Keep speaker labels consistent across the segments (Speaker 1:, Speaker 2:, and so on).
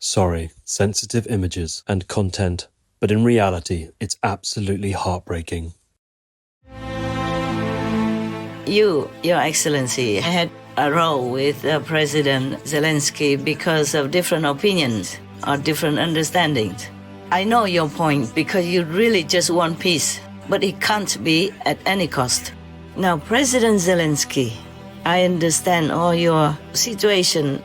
Speaker 1: Sorry, sensitive images and content, but in reality, it's absolutely heartbreaking.
Speaker 2: Your Excellency, had a row with President Zelensky because of different opinions or different understandings. I know your point because you really just want peace, but it can't be at any cost. Now, President Zelensky, I understand all your situation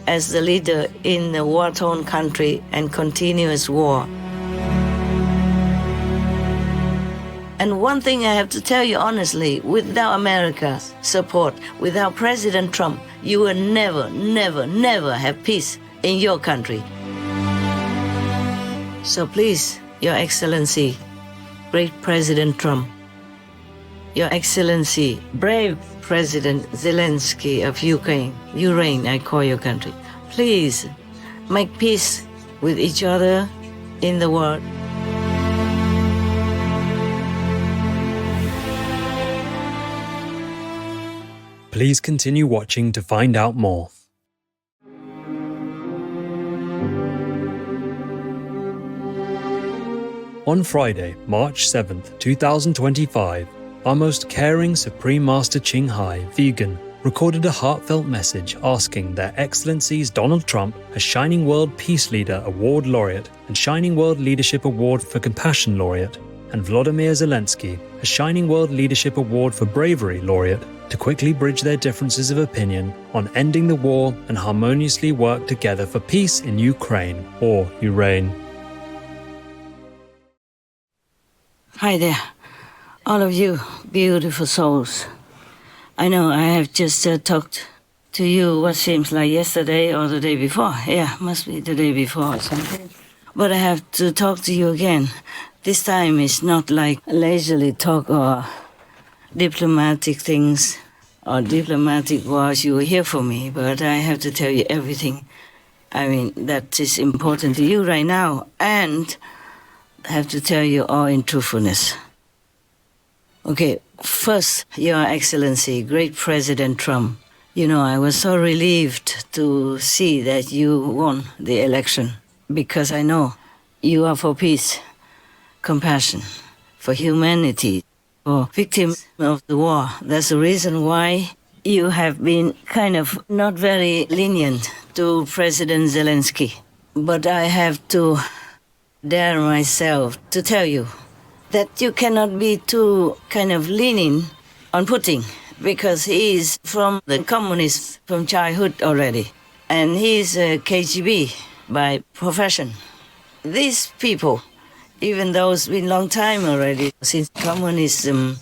Speaker 2: as the leader in a war-torn country and continuous war. And one thing I have to tell you honestly, without America's support, without President Trump, you will never, never, never have peace in your country. So please, Your Excellency, great President Trump, Your Excellency, brave President Zelensky of Ureign, I call your country, please make peace with each other in the world.
Speaker 1: Please continue watching to find out more. On Friday, March 7th, 2025, our most caring Supreme Master Ching Hai, vegan, recorded a heartfelt message asking Their Excellencies Donald Trump, a Shining World Peace Leader Award Laureate and Shining World Leadership Award for Compassion Laureate, and Volodymyr Zelensky, a Shining World Leadership Award for Bravery Laureate, to quickly bridge their differences of opinion on ending the war and harmoniously work together for peace in Ukraine, or Ureign.
Speaker 2: Hi there, all of you beautiful souls. I know I have just talked to you what seems like yesterday or the day before. Yeah, must be the day before or something. But I have to talk to you again. This time it's not like leisurely talk or diplomatic things or diplomatic words you will hear from me, but I have to tell you everything. I mean, that is important to you right now, and I have to tell you all in truthfulness. Okay, first, Your Excellency, great President Trump, you know, I was so relieved to see that you won the election because I know you are for peace, compassion, for humanity, for victims of the war. That's the reason why you have been kind of not very lenient to President Zelensky. But I have to dare myself to tell you that you cannot be too kind of lenient on Putin because he is from the communists from childhood already. And he's a KGB by profession. These people, even though it's been a long time already since communism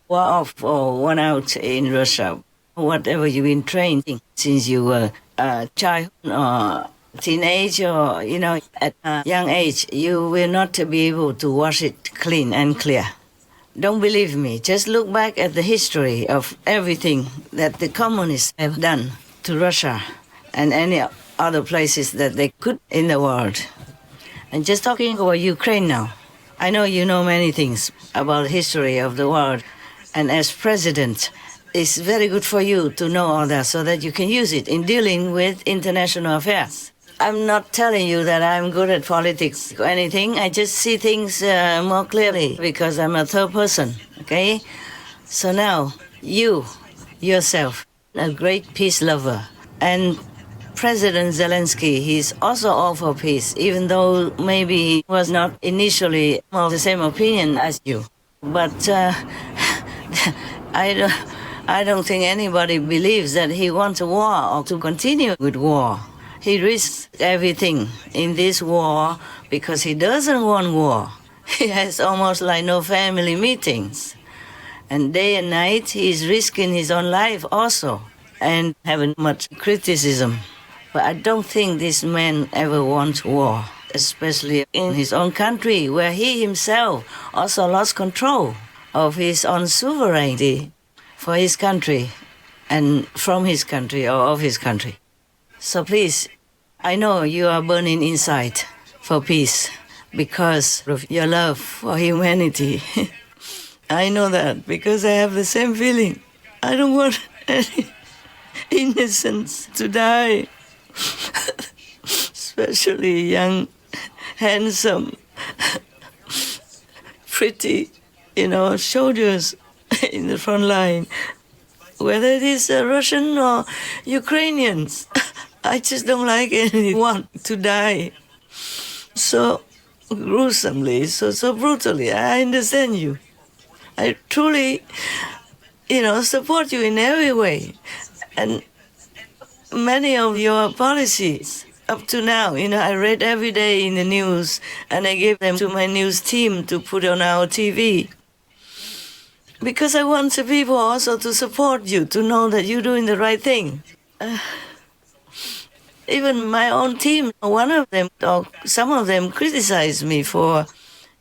Speaker 2: wore off or won out in Russia, whatever you've been trained in since you were a child or teenage or, you know, at a young age, you will not be able to wash it clean and clear. Don't believe me. Just look back at the history of everything that the communists have done to Russia and any other places that they could in the world. And just talking about Ukraine now, I know you know many things about the history of the world, and as president, it's very good for you to know all that so that you can use it in dealing with international affairs. I'm not telling you that I'm good at politics or anything. I just see things more clearly because I'm a third person, okay? So now, you, yourself, a great peace lover, and President Zelensky, he's also all for peace, even though maybe he was not initially of the same opinion as you. But I don't think anybody believes that he wants a war or to continue with war. He risks everything in this war because he doesn't want war. He has almost like no family meetings. And day and night, he's risking his own life also and having much criticism. But I don't think this man ever wants war, especially in his own country, where he himself also lost control of his own sovereignty for his country and from his country or of his country. So please, I know you are burning inside for peace because of your love for humanity. I know that because I have the same feeling. I don't want any innocents to die. especially young, handsome, pretty, soldiers in the front line, whether it is Russian or Ukrainians. I just don't like anyone to die so gruesomely, so brutally. I understand you. I truly, support you in every way. And many of your policies up to now, I read every day in the news, and I gave them to my news team to put on our TV. Because I want the people also to support you, to know that you're doing the right thing. Even my own team, one of them, or some of them, criticized me for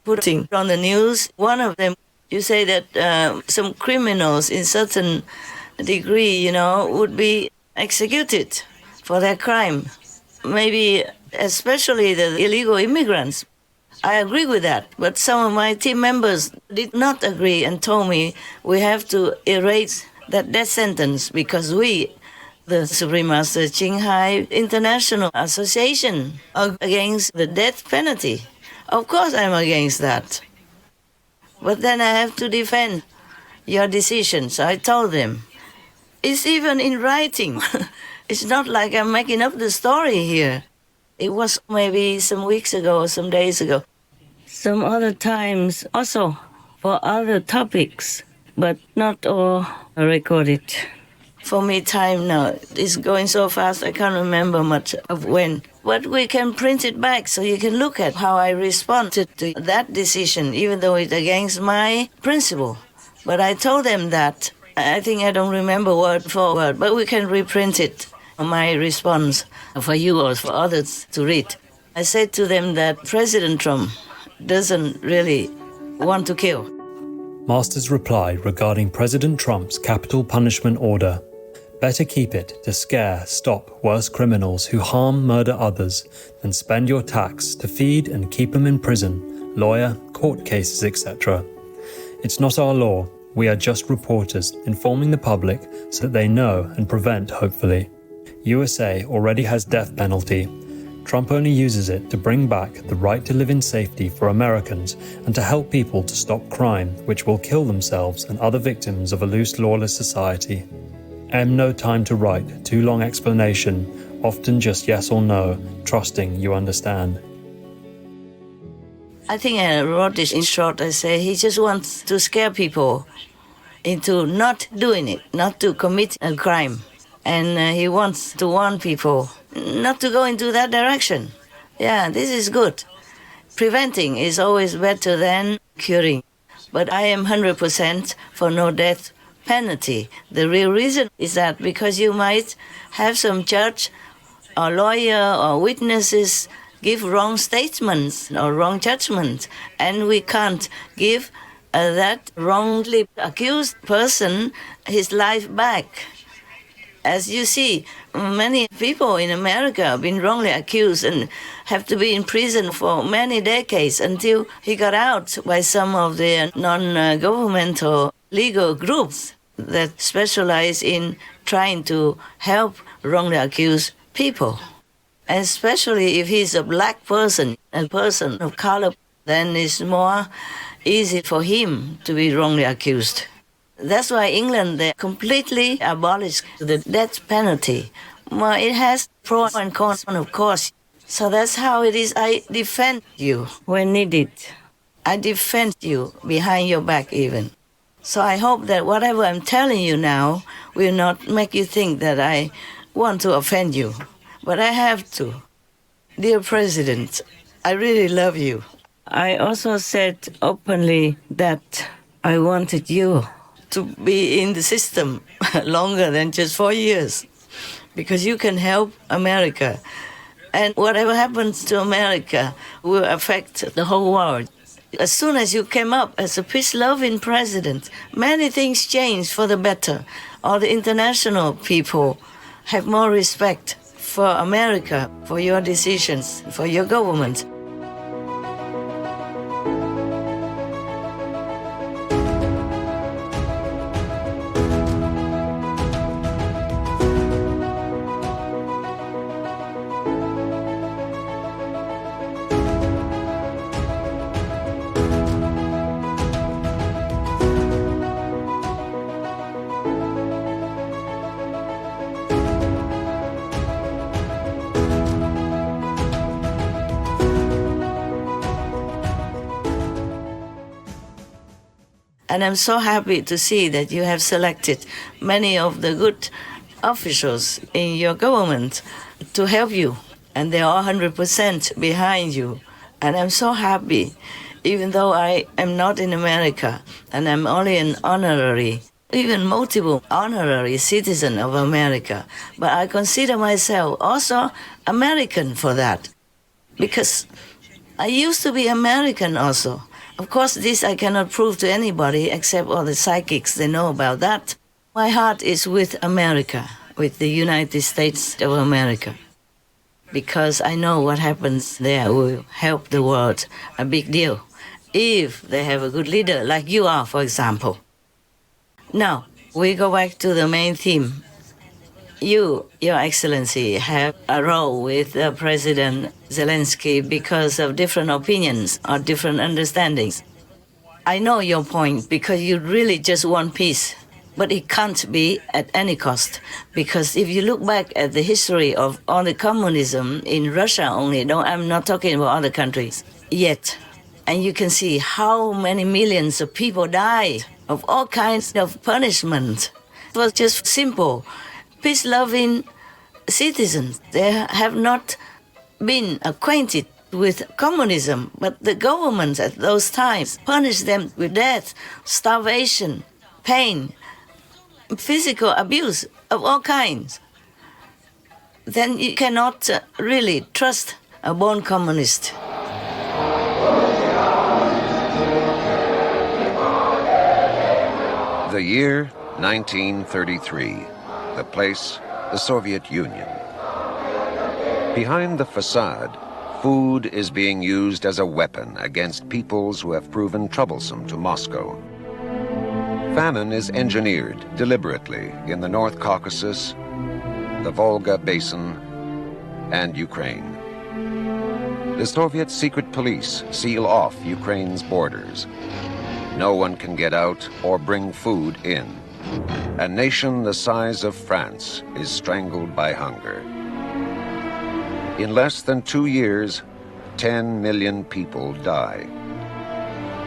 Speaker 2: putting on the news. One of them, you say that some criminals in certain degree, would be executed for their crime. Maybe especially the illegal immigrants. I agree with that, but some of my team members did not agree and told me we have to erase that death sentence because we, the Supreme Master Ching Hai International Association, are against the death penalty. Of course I'm against that. But then I have to defend your decision, so I told them. It's even in writing. It's not like I'm making up the story here. It was maybe some weeks ago or some days ago. Some other times also for other topics, but not all recorded. For me, time now is going so fast, I can't remember much of when. But we can print it back so you can look at how I responded to that decision, even though it's against my principle. But I told them that. I think I don't remember word for word, but we can reprint it, my response, for you or for others to read. I said to them that President Trump doesn't really want to kill.
Speaker 1: Master's reply regarding President Trump's capital punishment order. Better keep it to scare, stop worse criminals who harm, murder others than spend your tax to feed and keep them in prison, lawyer, court cases, etc. It's not our law. We are just reporters informing the public so that they know and prevent, hopefully. USA already has death penalty. Trump only uses it to bring back the right to live in safety for Americans and to help people to stop crime, which will kill themselves and other victims of a loose, lawless society. No time to write too long explanation, often just yes or no, trusting you understand.
Speaker 2: I think I wrote this in short. I say he just wants to scare people into not doing it, not to commit a crime. And he wants to warn people not to go into that direction. Yeah, this is good. Preventing is always better than curing. But I am 100% for no death penalty. The real reason is that because you might have some judge or lawyer or witnesses give wrong statements or wrong judgments, and we can't give that wrongly accused person his life back. As you see, many people in America have been wrongly accused and have to be in prison for many decades until he got out by some of the non-governmental legal groups that specialize in trying to help wrongly accused people. Especially if he's a black person, a person of color, then it's more easy for him to be wrongly accused. That's why England, they completely abolished the death penalty. Well, it has pros and cons, of course. So that's how it is. I defend you when needed. I defend you behind your back even. So I hope that whatever I'm telling you now will not make you think that I want to offend you. But I have to. Dear President, I really love you. I also said openly that I wanted you to be in the system longer than just 4 years, because you can help America. And whatever happens to America will affect the whole world. As soon as you came up as a peace-loving president, many things changed for the better. All the international people have more respect for America, for your decisions, for your government. And I'm so happy to see that you have selected many of the good officials in your government to help you. And they are 100% behind you. And I'm so happy, even though I am not in America and I'm only an honorary, even multiple honorary citizen of America. But I consider myself also American for that, because I used to be American also. Of course, this I cannot prove to anybody except all the psychics, they know about that. My heart is with America, with the United States of America, because I know what happens there will help the world a big deal, if they have a good leader like you are, for example. Now, we go back to the main theme. You, Your Excellency, have a role with President Zelensky because of different opinions or different understandings. I know your point, because you really just want peace. But it can't be at any cost, because if you look back at the history of all the communism in Russia only, no, I'm not talking about other countries yet, and you can see how many millions of people died of all kinds of punishment. It was just simple. Peace-loving citizens, they have not been acquainted with communism, but the governments at those times punished them with death, starvation, pain, physical abuse of all kinds. Then you cannot really trust a born communist.
Speaker 3: The year 1933. The place, the Soviet Union. Behind the facade, food is being used as a weapon against peoples who have proven troublesome to Moscow. Famine is engineered deliberately in the North Caucasus, the Volga Basin, and Ukraine. The Soviet secret police seal off Ukraine's borders. No one can get out or bring food in. A nation the size of France is strangled by hunger. In less than 2 years, 10 million people die.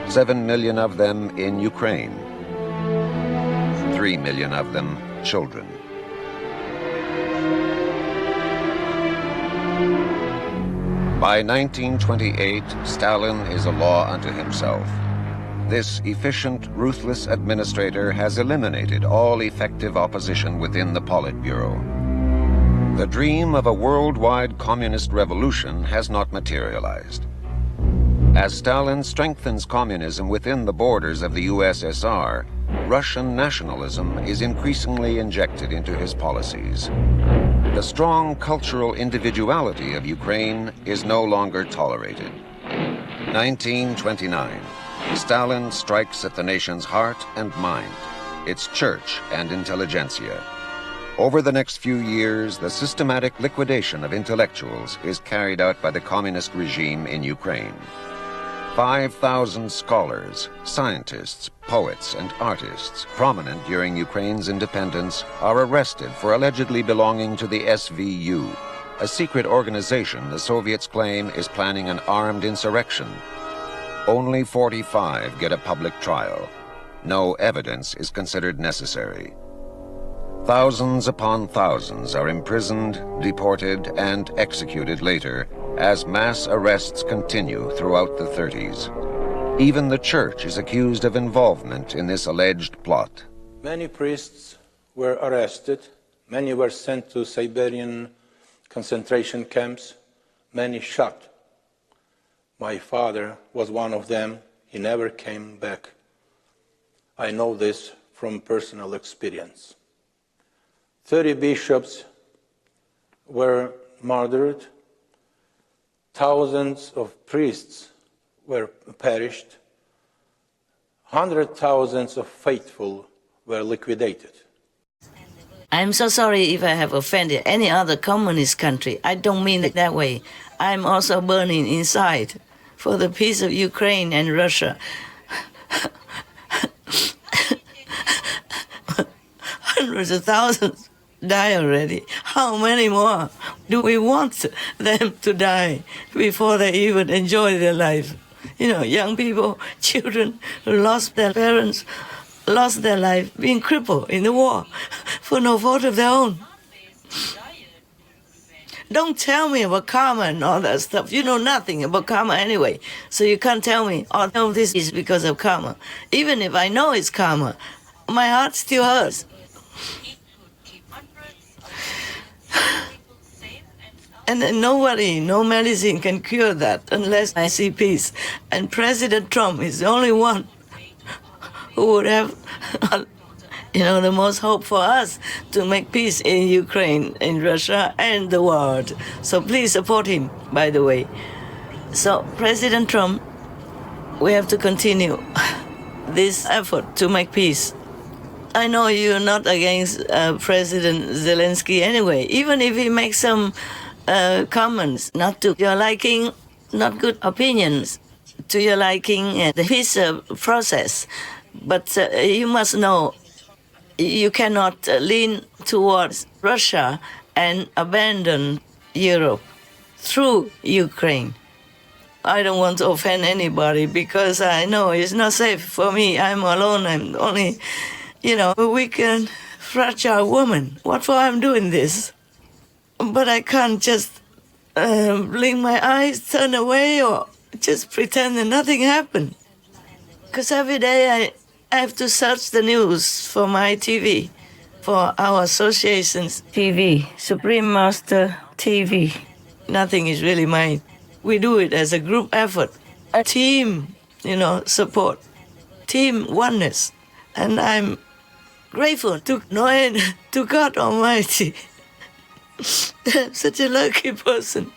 Speaker 3: 7 million of them in Ukraine. 3 million of them children. By 1928, Stalin is a law unto himself. This efficient, ruthless administrator has eliminated all effective opposition within the Politburo. The dream of a worldwide communist revolution has not materialized. As Stalin strengthens communism within the borders of the USSR, Russian nationalism is increasingly injected into his policies. The strong cultural individuality of Ukraine is no longer tolerated. 1929. Stalin strikes at the nation's heart and mind, its church and intelligentsia. Over the next few years, the systematic liquidation of intellectuals is carried out by the communist regime in Ukraine. 5,000 scholars, scientists, poets, and artists prominent during Ukraine's independence are arrested for allegedly belonging to the SVU, a secret organization the Soviets claim is planning an armed insurrection. Only 45 get a public trial. No evidence is considered necessary. Thousands upon thousands are imprisoned, deported, and executed later as mass arrests continue throughout the 30s. Even the church is accused of involvement in this alleged plot.
Speaker 4: Many priests were arrested. Many were sent to Siberian concentration camps. Many shot. My father was one of them. He never came back. I know this from personal experience. 30 bishops were murdered. Thousands of priests were perished. 100,000 of faithful were liquidated.
Speaker 2: I'm so sorry if I have offended any other communist country. I don't mean it that way. I'm also burning inside for the peace of Ukraine and Russia. Hundreds of thousands die already. How many more do we want them to die before they even enjoy their life? young people, children who lost their parents, lost their life, being crippled in the war for no fault of their own. Don't tell me about karma and all that stuff. You know nothing about karma anyway, so you can't tell me, oh, no, this is because of karma. Even if I know it's karma, my heart still hurts. And then nobody, no medicine can cure that unless I see peace. And President Trump is the only one who would have, the most hope for us to make peace in Ukraine, in Russia, and the world. So please support him, by the way. So President Trump, we have to continue this effort to make peace. I know you're not against President Zelensky anyway, even if he makes some comments not to your liking, not good opinions to your liking, the peace process. But you must know you cannot lean towards Russia and abandon Europe through Ukraine. I don't want to offend anybody because I know it's not safe for me. I'm alone. I'm only, a weak and fragile woman. What for I'm doing this? But I can't just blink my eyes, turn away, or just pretend that nothing happened. Because every day I have to search the news for my TV, for our association's TV, Supreme Master TV. Nothing is really mine. We do it as a group effort, a team, support, team oneness. And I'm grateful to God Almighty. I'm such a lucky person.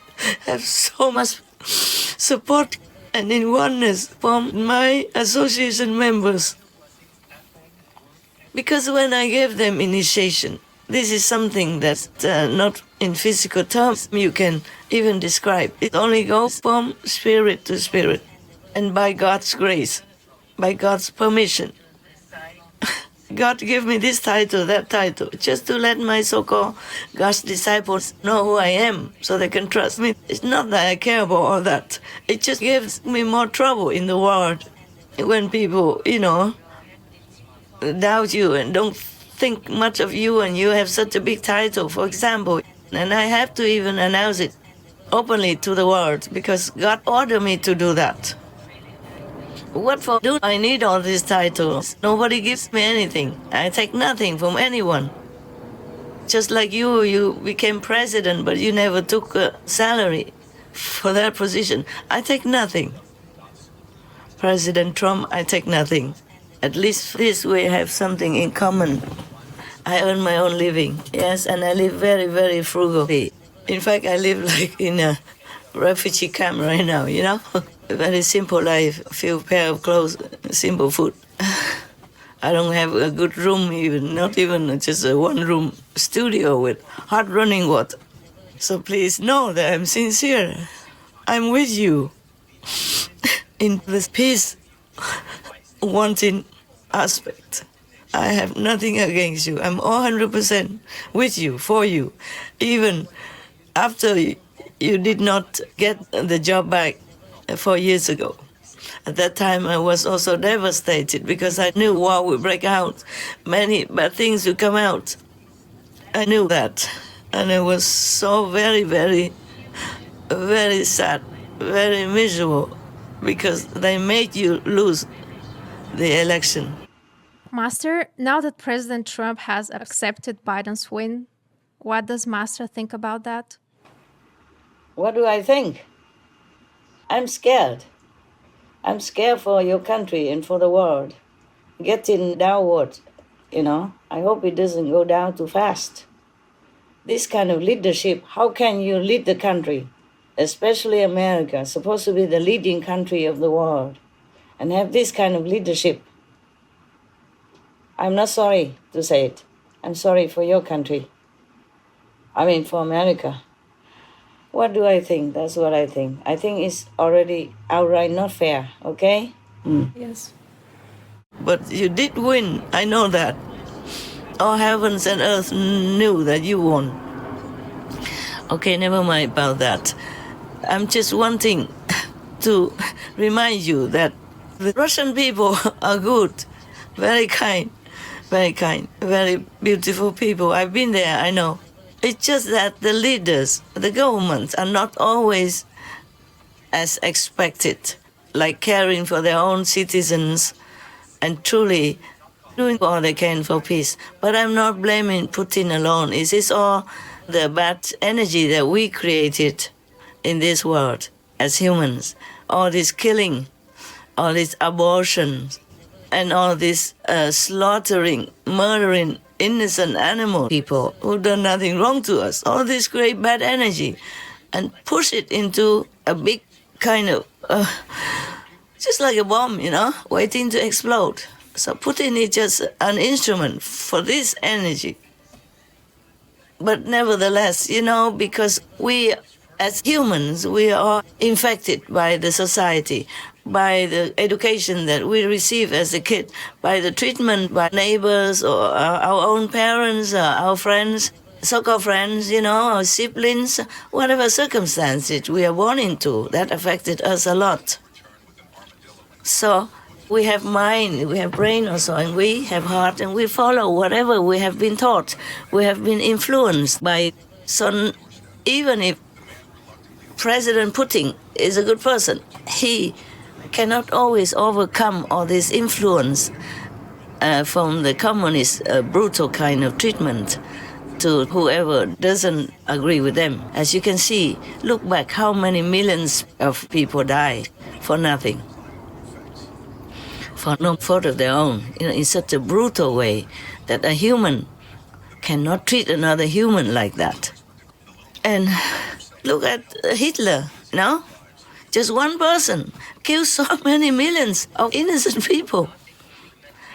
Speaker 2: I have so much support and in oneness from my association members. Because when I gave them initiation, this is something that's not in physical terms you can even describe. It only goes from spirit to spirit, and by God's grace, by God's permission. God gave me this title, that title, just to let my so-called God's disciples know who I am, so they can trust me. It's not that I care about all that. It just gives me more trouble in the world when people, doubt you and don't think much of you, and you have such a big title, for example. And I have to even announce it openly to the world because God ordered me to do that. What for do I need all these titles? Nobody gives me anything. I take nothing from anyone. Just like you became president, but you never took a salary for that position. I take nothing. President Trump, I take nothing. At least this we have something in common. I earn my own living, yes, and I live very, very frugally. In fact, I live like in a refugee camp right now, A very simple life, a few pair of clothes, simple food. I don't have a good room even, not even just a one-room studio with hot running water. So please know that I'm sincere. I'm with you in this peace wanting aspect. I have nothing against you. I'm 100% with you, for you. Even after you did not get the job back 4 years ago. At that time, I was also devastated because I knew war would break out. Many bad things would come out. I knew that. And I was so very, very, very sad, very miserable because they made you lose the election.
Speaker 5: Master, now that President Trump has accepted Biden's win, what does Master think about that?
Speaker 2: What do I think? I'm scared. I'm scared for your country and for the world. Getting downward, I hope it doesn't go down too fast. This kind of leadership, how can you lead the country, especially America, supposed to be the leading country of the world, and have this kind of leadership? I'm not sorry to say it. I'm sorry for your country. For America. What do I think? That's what I think. I think it's already outright not fair, okay?
Speaker 5: Yes.
Speaker 2: But you did win. I know that. All heavens and earth knew that you won. Okay, never mind about that. I'm just wanting to remind you that the Russian people are good, very kind, very beautiful people. I've been there, I know. It's just that the leaders, the governments, are not always as expected, like caring for their own citizens and truly doing all they can for peace. But I'm not blaming Putin alone. It is all the bad energy that we created in this world as humans. All this killing, all this abortion, and all this slaughtering, murdering innocent animal people who done nothing wrong to us. All this great bad energy, and push it into a big kind of, just like a bomb, waiting to explode. So Putin is just an instrument for this energy. But nevertheless, because we as humans, we are infected by the society, by the education that we receive as a kid, by the treatment by neighbors or our own parents, or our friends, so-called friends, our siblings, whatever circumstances we are born into, that affected us a lot. So we have mind, we have brain also, and we have heart, and we follow whatever we have been taught. We have been influenced by. So even if President Putin is a good person, he cannot always overcome all this influence from the communist brutal kind of treatment to whoever doesn't agree with them. As you can see, look back how many millions of people died for nothing, for no fault of their own, in such a brutal way that a human cannot treat another human like that. And look at Hitler, Just one person kills so many millions of innocent people.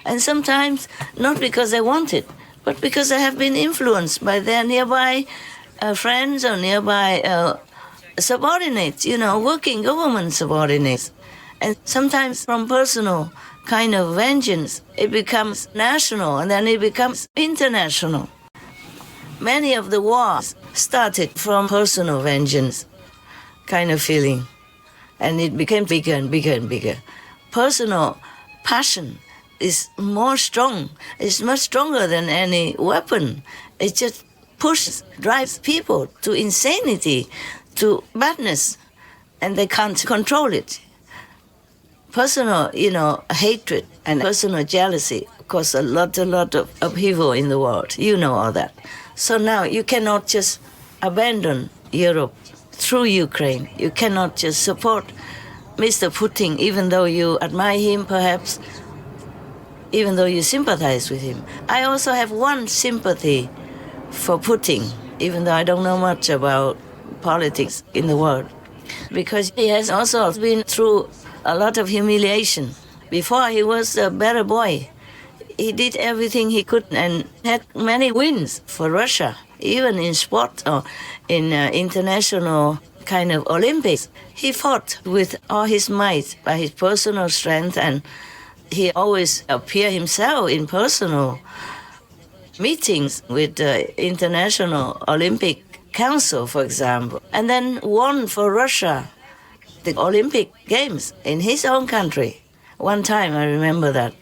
Speaker 2: And sometimes not because they want it, but because they have been influenced by their nearby friends or nearby subordinates, working government subordinates. And sometimes from personal kind of vengeance, it becomes national and then it becomes international. Many of the wars started from personal vengeance kind of feeling, and it became bigger and bigger and bigger. Personal passion is more strong. It's much stronger than any weapon. It just pushes, drives people to insanity, to badness, and they can't control it. Personal, hatred and personal jealousy cause a lot of upheaval in the world. You know all that. So now you cannot just abandon Europe through Ukraine. You cannot just support Mr. Putin, even though you admire him, perhaps, even though you sympathize with him. I also have one sympathy for Putin, even though I don't know much about politics in the world, because he has also been through a lot of humiliation. Before, he was a better boy. He did everything he could and had many wins for Russia, even in sport or in international kind of Olympics. He fought with all his might by his personal strength, and he always appeared himself in personal meetings with the International Olympic Council, for example, and then won for Russia the Olympic Games in his own country. One time, I remember that.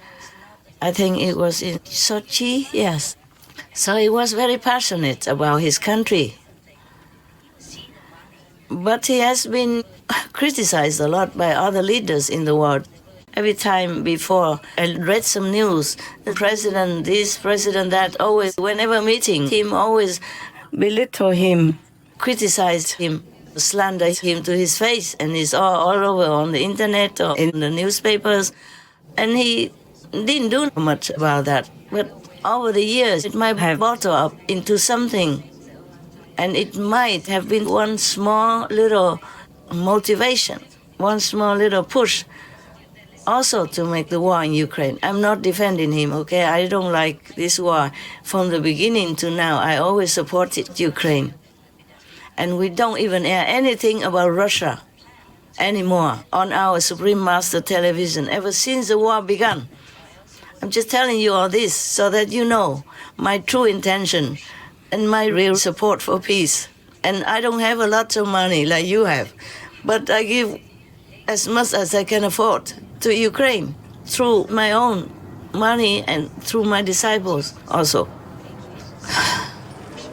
Speaker 2: I think it was in Sochi, yes. So he was very passionate about his country. But he has been criticized a lot by other leaders in the world. Every time before I read some news, the president this, president that, always, whenever meeting him, always belittle him, criticize him, slander him to his face, and it's all over on the internet or in the newspapers. And he didn't do much about that. But over the years, it might have bottled up into something. And it might have been one small little motivation, one small little push, also to make the war in Ukraine. I'm not defending him, okay? I don't like this war. From the beginning to now, I always supported Ukraine. And we don't even air anything about Russia anymore on our Supreme Master television ever since the war began. I'm just telling you all this so that you know my true intention and my real support for peace. And I don't have a lot of money like you have, but I give as much as I can afford to Ukraine through my own money and through my disciples also.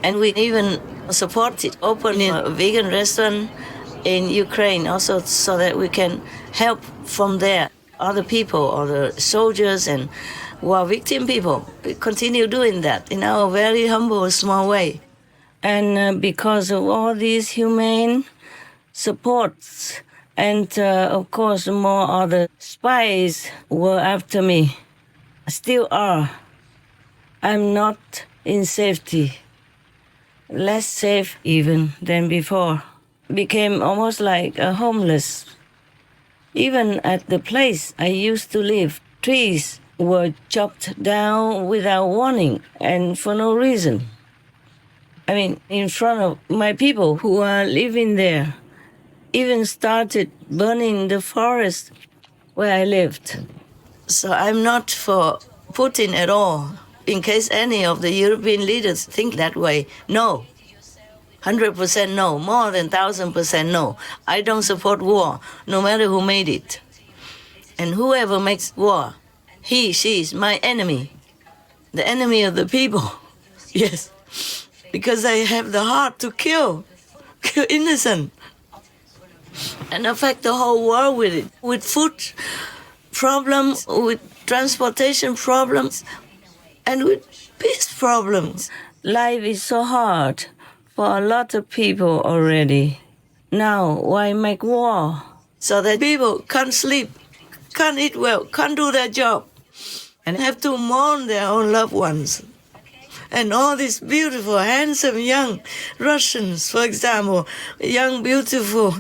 Speaker 2: And we even supported opening a vegan restaurant in Ukraine also so that we can help from there other people, other soldiers and war victim people. We continue doing that in our very humble, small way. And because of all these humane supports, and of course more other spies were after me, still are. I'm not in safety, less safe even than before. Became almost like a homeless. Even at the place I used to live, trees were chopped down without warning and for no reason. I mean, in front of my people who are living there, even started burning the forest where I lived. So I'm not for Putin at all, in case any of the European leaders think that way. No. 100% no, more than 1,000% no. I don't support war, no matter who made it. And whoever makes war, he, she is my enemy. The enemy of the people. Yes. Because I have the heart to kill innocent. And affect the whole world with it. With food problems, with transportation problems, and with peace problems. Life is so hard for a lot of people already. Now, why make war? So that people can't sleep, can't eat well, can't do their job, and have to mourn their own loved ones. And all these beautiful, handsome young Russians, for example, young, beautiful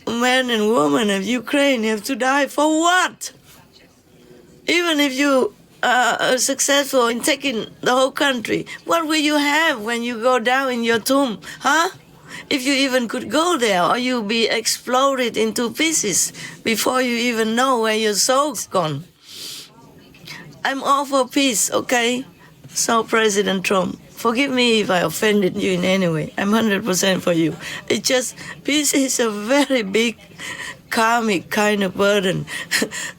Speaker 2: men and women of Ukraine have to die for what? Even if you are successful in taking the whole country, what will you have when you go down in your tomb, huh? If you even could go there, or you'll be exploded into pieces before you even know where your soul's gone. I'm all for peace, okay? So, President Trump, forgive me if I offended you in any way. I'm 100% for you. It's just, peace is a very big karmic kind of burden.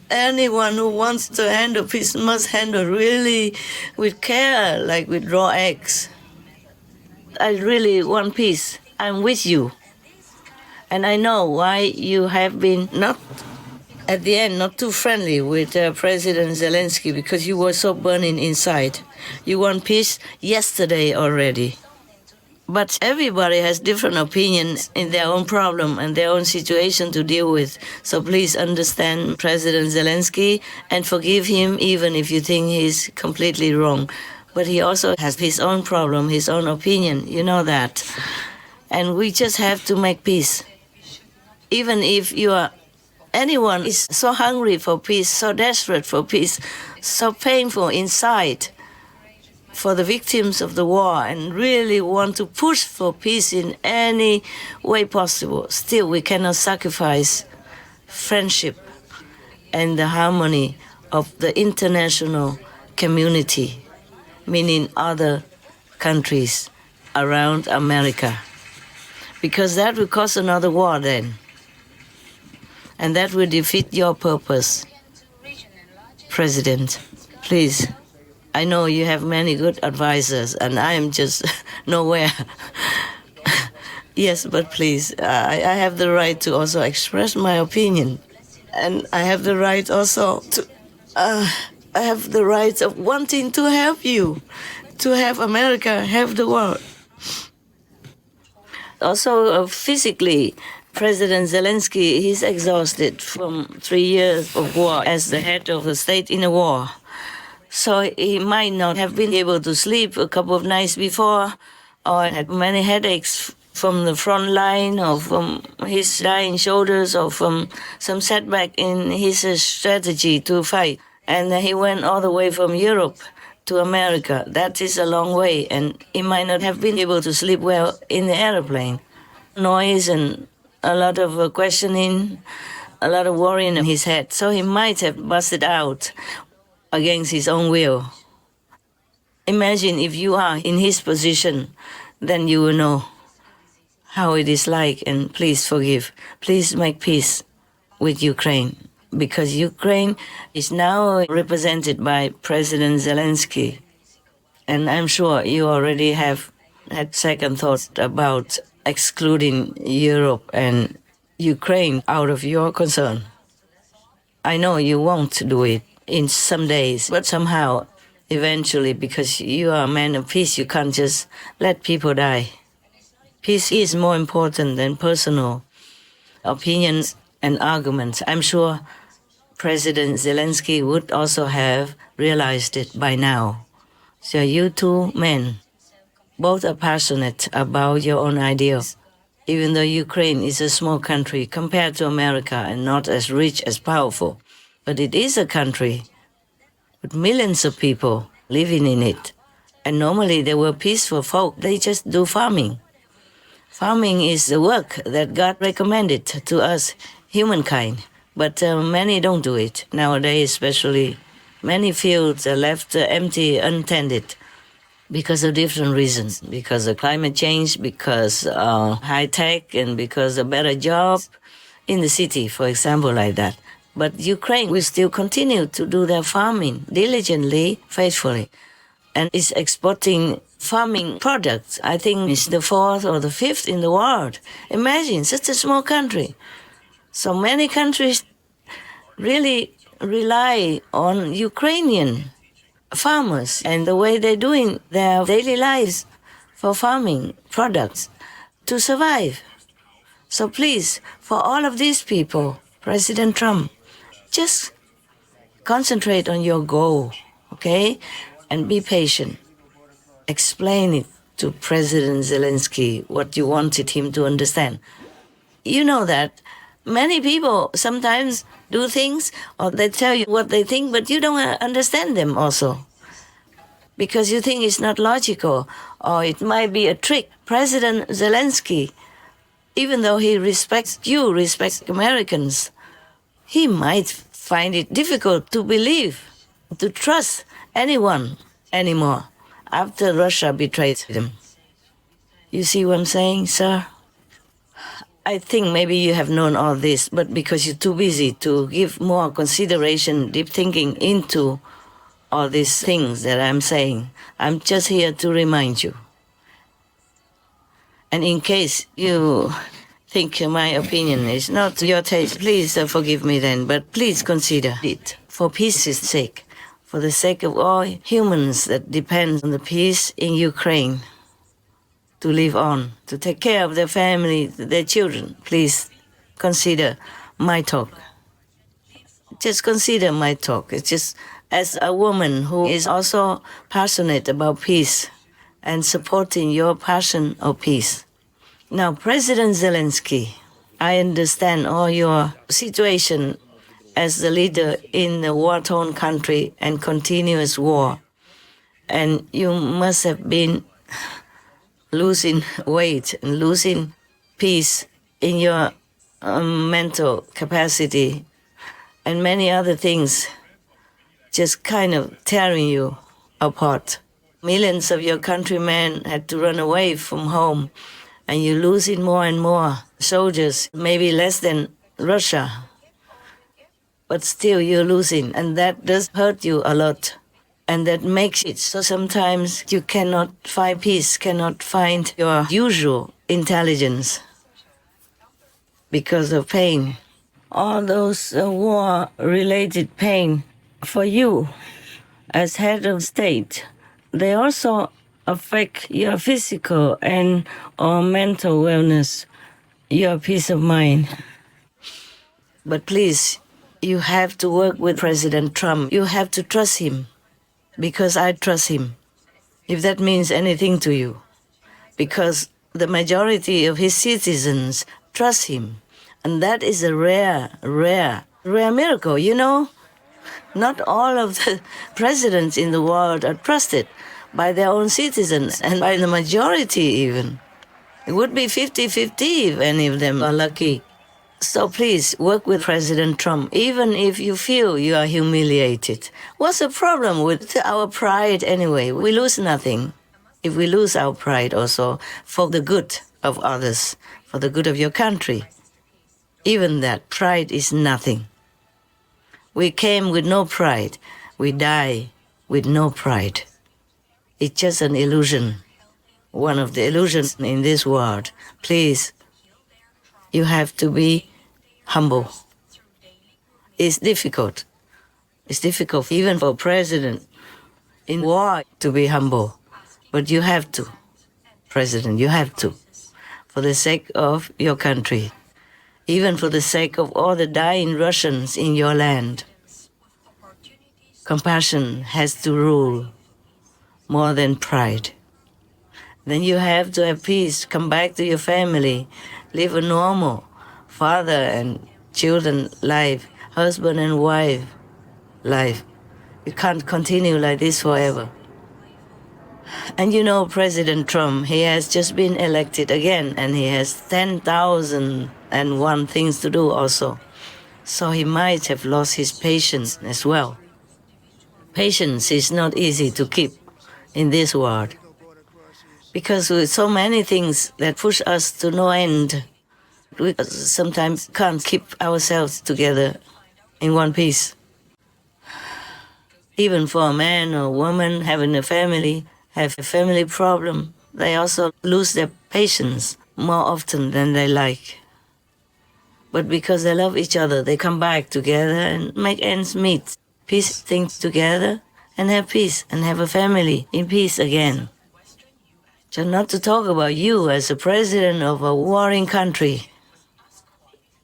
Speaker 2: Anyone who wants to handle peace must handle really with care, like with raw eggs. I really want peace. I'm with you. And I know why you have been not, at the end, not too friendly with President Zelensky, because you were so burning inside. You want peace yesterday already. But everybody has different opinions in their own problem and their own situation to deal with. So please understand President Zelensky and forgive him even if you think he's completely wrong. But he also has his own problem, his own opinion. You know that. And we just have to make peace. Even if anyone is so hungry for peace, so desperate for peace, so painful inside for the victims of the war and really want to push for peace in any way possible, still we cannot sacrifice friendship and the harmony of the international community, meaning other countries around America. Because that will cause another war then. And that will defeat your purpose. President, please. I know you have many good advisors, and I am just nowhere. Yes, but please, I have the right to also express my opinion. And I have the right also to, I have the right of wanting to help you, to have America help the world. Also, physically, President Zelensky, he's exhausted from 3 years of war as the head of the state in a war. So he might not have been able to sleep a couple of nights before, or had many headaches from the front line, or from his dying shoulders, or from some setback in his strategy to fight. And he went all the way from Europe to America. That is a long way, and he might not have been able to sleep well in the airplane. Noise and a lot of questioning, a lot of worrying in his head. So he might have busted out against his own will. Imagine if you are in his position, then you will know how it is like, and please forgive. Please make peace. with Ukraine, because Ukraine is now represented by President Zelensky. And I'm sure you already have had second thoughts about excluding Europe and Ukraine out of your concern. I know you won't do it in some days, but somehow, eventually, because you are a man of peace, you can't just let people die. Peace is more important than personal opinions and arguments. I'm sure President Zelensky would also have realized it by now. So you two men, both are passionate about your own ideals. Even though Ukraine is a small country compared to America and not as rich as powerful, but it is a country with millions of people living in it. And normally they were peaceful folk. They just do farming. Farming is the work that God recommended to us, humankind. But many don't do it nowadays, especially. Many fields are left empty, untended, because of different reasons. Because of climate change, because high tech, and because of better jobs in the city, for example, like that. But Ukraine will still continue to do their farming diligently, faithfully, and is exporting farming products. I think it's the 4th or the 5th in the world. Imagine, such a small country. So many countries really rely on Ukrainian farmers and the way they're doing their daily lives for farming products to survive. So please, for all of these people, President Trump, just concentrate on your goal, okay? And be patient. Explain it to President Zelensky what you wanted him to understand. You know that many people sometimes do things or they tell you what they think, but you don't understand them also because you think it's not logical or it might be a trick. President Zelensky, even though he respects you, respects Americans, he might find it difficult to believe, to trust anyone anymore after Russia betrayed him. You see what I'm saying, sir? I think maybe you have known all this, but because you're too busy to give more consideration, deep thinking into all these things that I'm saying, I'm just here to remind you. And in case you think my opinion is not to your taste, please forgive me then, but please consider it for peace's sake, for the sake of all humans that depend on the peace in Ukraine to live on, to take care of their family, their children. Please consider my talk. Just consider my talk. It's just as a woman who is also passionate about peace and supporting your passion of peace. Now, President Zelensky, I understand all your situation as the leader in a war-torn country and continuous war. And you must have been losing weight and losing peace in your mental capacity and many other things just kind of tearing you apart. Millions of your countrymen had to run away from home, and you're losing more and more soldiers, maybe less than Russia. But still you're losing, and that does hurt you a lot. And that makes it so sometimes you cannot find peace, cannot find your usual intelligence because of pain. All those war-related pain for you as head of state, they also affect your physical and or mental wellness, your peace of mind. But please, you have to work with President Trump. You have to trust him, because I trust him, if that means anything to you. Because the majority of his citizens trust him. And that is a rare miracle, you know? Not all of the presidents in the world are trusted by their own citizens, and by the majority even. It would be 50-50 if any of them are lucky. So please, work with President Trump, even if you feel you are humiliated. What's the problem with our pride anyway? We lose nothing if we lose our pride also for the good of others, for the good of your country. Even that pride is nothing. We came with no pride. We die with no pride. It's just an illusion. One of the illusions in this world. Please, you have to be humble. It's difficult. It's difficult even for a president in war to be humble. But you have to, President, you have to. For the sake of your country. Even for the sake of all the dying Russians in your land. Compassion has to rule more than pride. Then you have to have peace, come back to your family, live a normal father and children life, husband and wife life. You can't continue like this forever. And you know President Trump, he has just been elected again and he has 10,001 things to do also. So he might have lost his patience as well. Patience is not easy to keep in this world. Because with so many things that push us to no end, we sometimes can't keep ourselves together in one piece. Even for a man or a woman having a family, have a family problem, they also lose their patience more often than they like. But because they love each other, they come back together and make ends meet, piece things together and have peace and have a family in peace again. Just not to talk about you as a president of a warring country.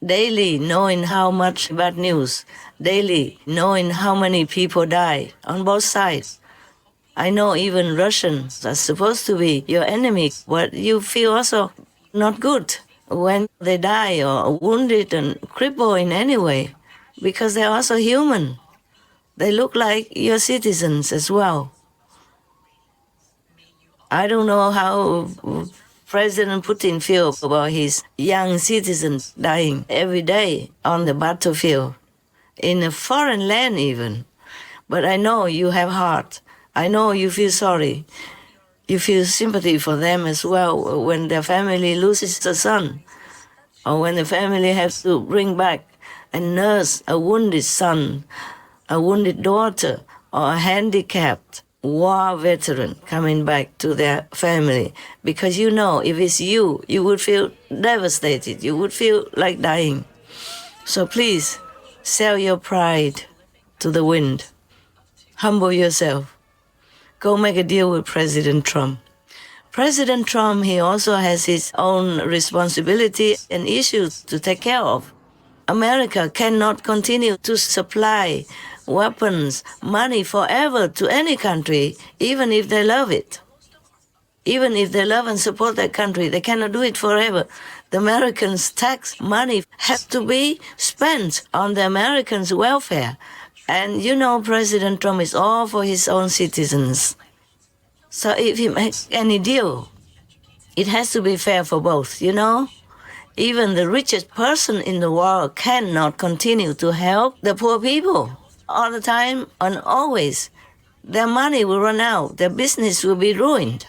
Speaker 2: Daily knowing how much bad news, daily knowing how many people die on both sides. I know even Russians are supposed to be your enemy, but you feel also not good when they die or wounded and crippled in any way, because they're also human. They look like your citizens as well. I don't know how President Putin feels about his young citizens dying every day on the battlefield, in a foreign land even. But I know you have heart. I know you feel sorry. You feel sympathy for them as well when their family loses a son, or when the family has to bring back and nurse a wounded son, a wounded daughter, or a handicapped war veteran coming back to their family. Because you know, if it's you, you would feel devastated. You would feel like dying. So please, sell your pride to the wind. Humble yourself. Go make a deal with President Trump. President Trump, he also has his own responsibility and issues to take care of. America cannot continue to supply weapons, money forever to any country, even if they love it. Even if they love and support their country, they cannot do it forever. The Americans' tax money has to be spent on the Americans' welfare. And you know President Trump is all for his own citizens. So if he makes any deal, it has to be fair for both, you know? Even the richest person in the world cannot continue to help the poor people all the time and always. Their money will run out. Their business will be ruined.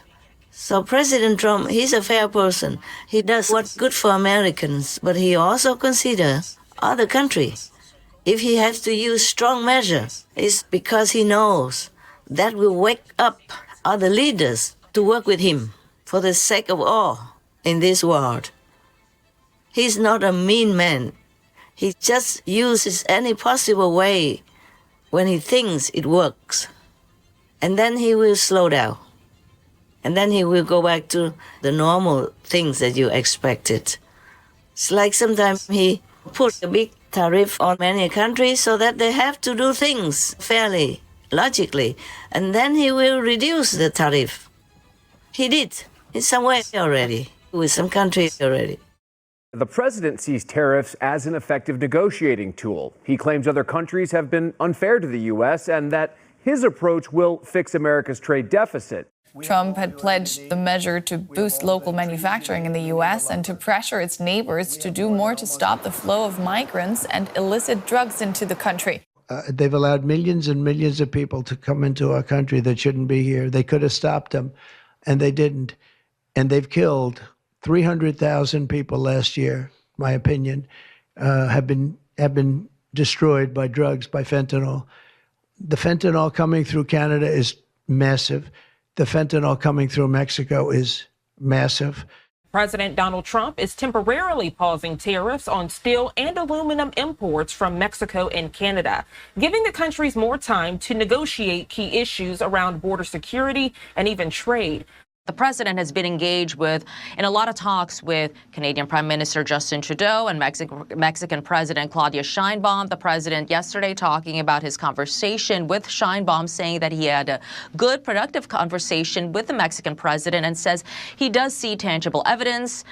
Speaker 2: So President Trump, he's a fair person. He does what's good for Americans, but he also considers other countries. If he has to use strong measures, it's because he knows that will wake up other leaders to work with him for the sake of all in this world. He's not a mean man. He just uses any possible way when he thinks it works. And then he will slow down. And then he will go back to the normal things that you expected. It's like sometimes he put a big tariff on many countries so that they have to do things fairly, logically. And then he will reduce the tariff. He did in some way already, with some countries already.
Speaker 6: The president sees tariffs as an effective negotiating tool. He claims other countries have been unfair to the U.S. and that his approach will fix America's trade deficit.
Speaker 7: Trump had pledged the measure to boost local manufacturing in the U.S. and to pressure its neighbors to do more to stop the flow of migrants and illicit drugs into the country.
Speaker 8: They've allowed millions and millions of people to come into our country that shouldn't be here. They could have stopped them, and they didn't. And they've killed 300,000 people last year, my opinion, have been destroyed by drugs, by fentanyl. The fentanyl coming through Canada is massive. The fentanyl coming through Mexico is massive.
Speaker 9: President Donald Trump is temporarily pausing tariffs on steel and aluminum imports from Mexico and Canada, giving the countries more time to negotiate key issues around border security and even trade.
Speaker 10: The president has been engaged in a lot of talks with Canadian Prime Minister Justin Trudeau and Mexican President Claudia Sheinbaum. The president yesterday talking about his conversation with Sheinbaum, saying that he had a good, productive conversation with the Mexican president and says he does see tangible evidence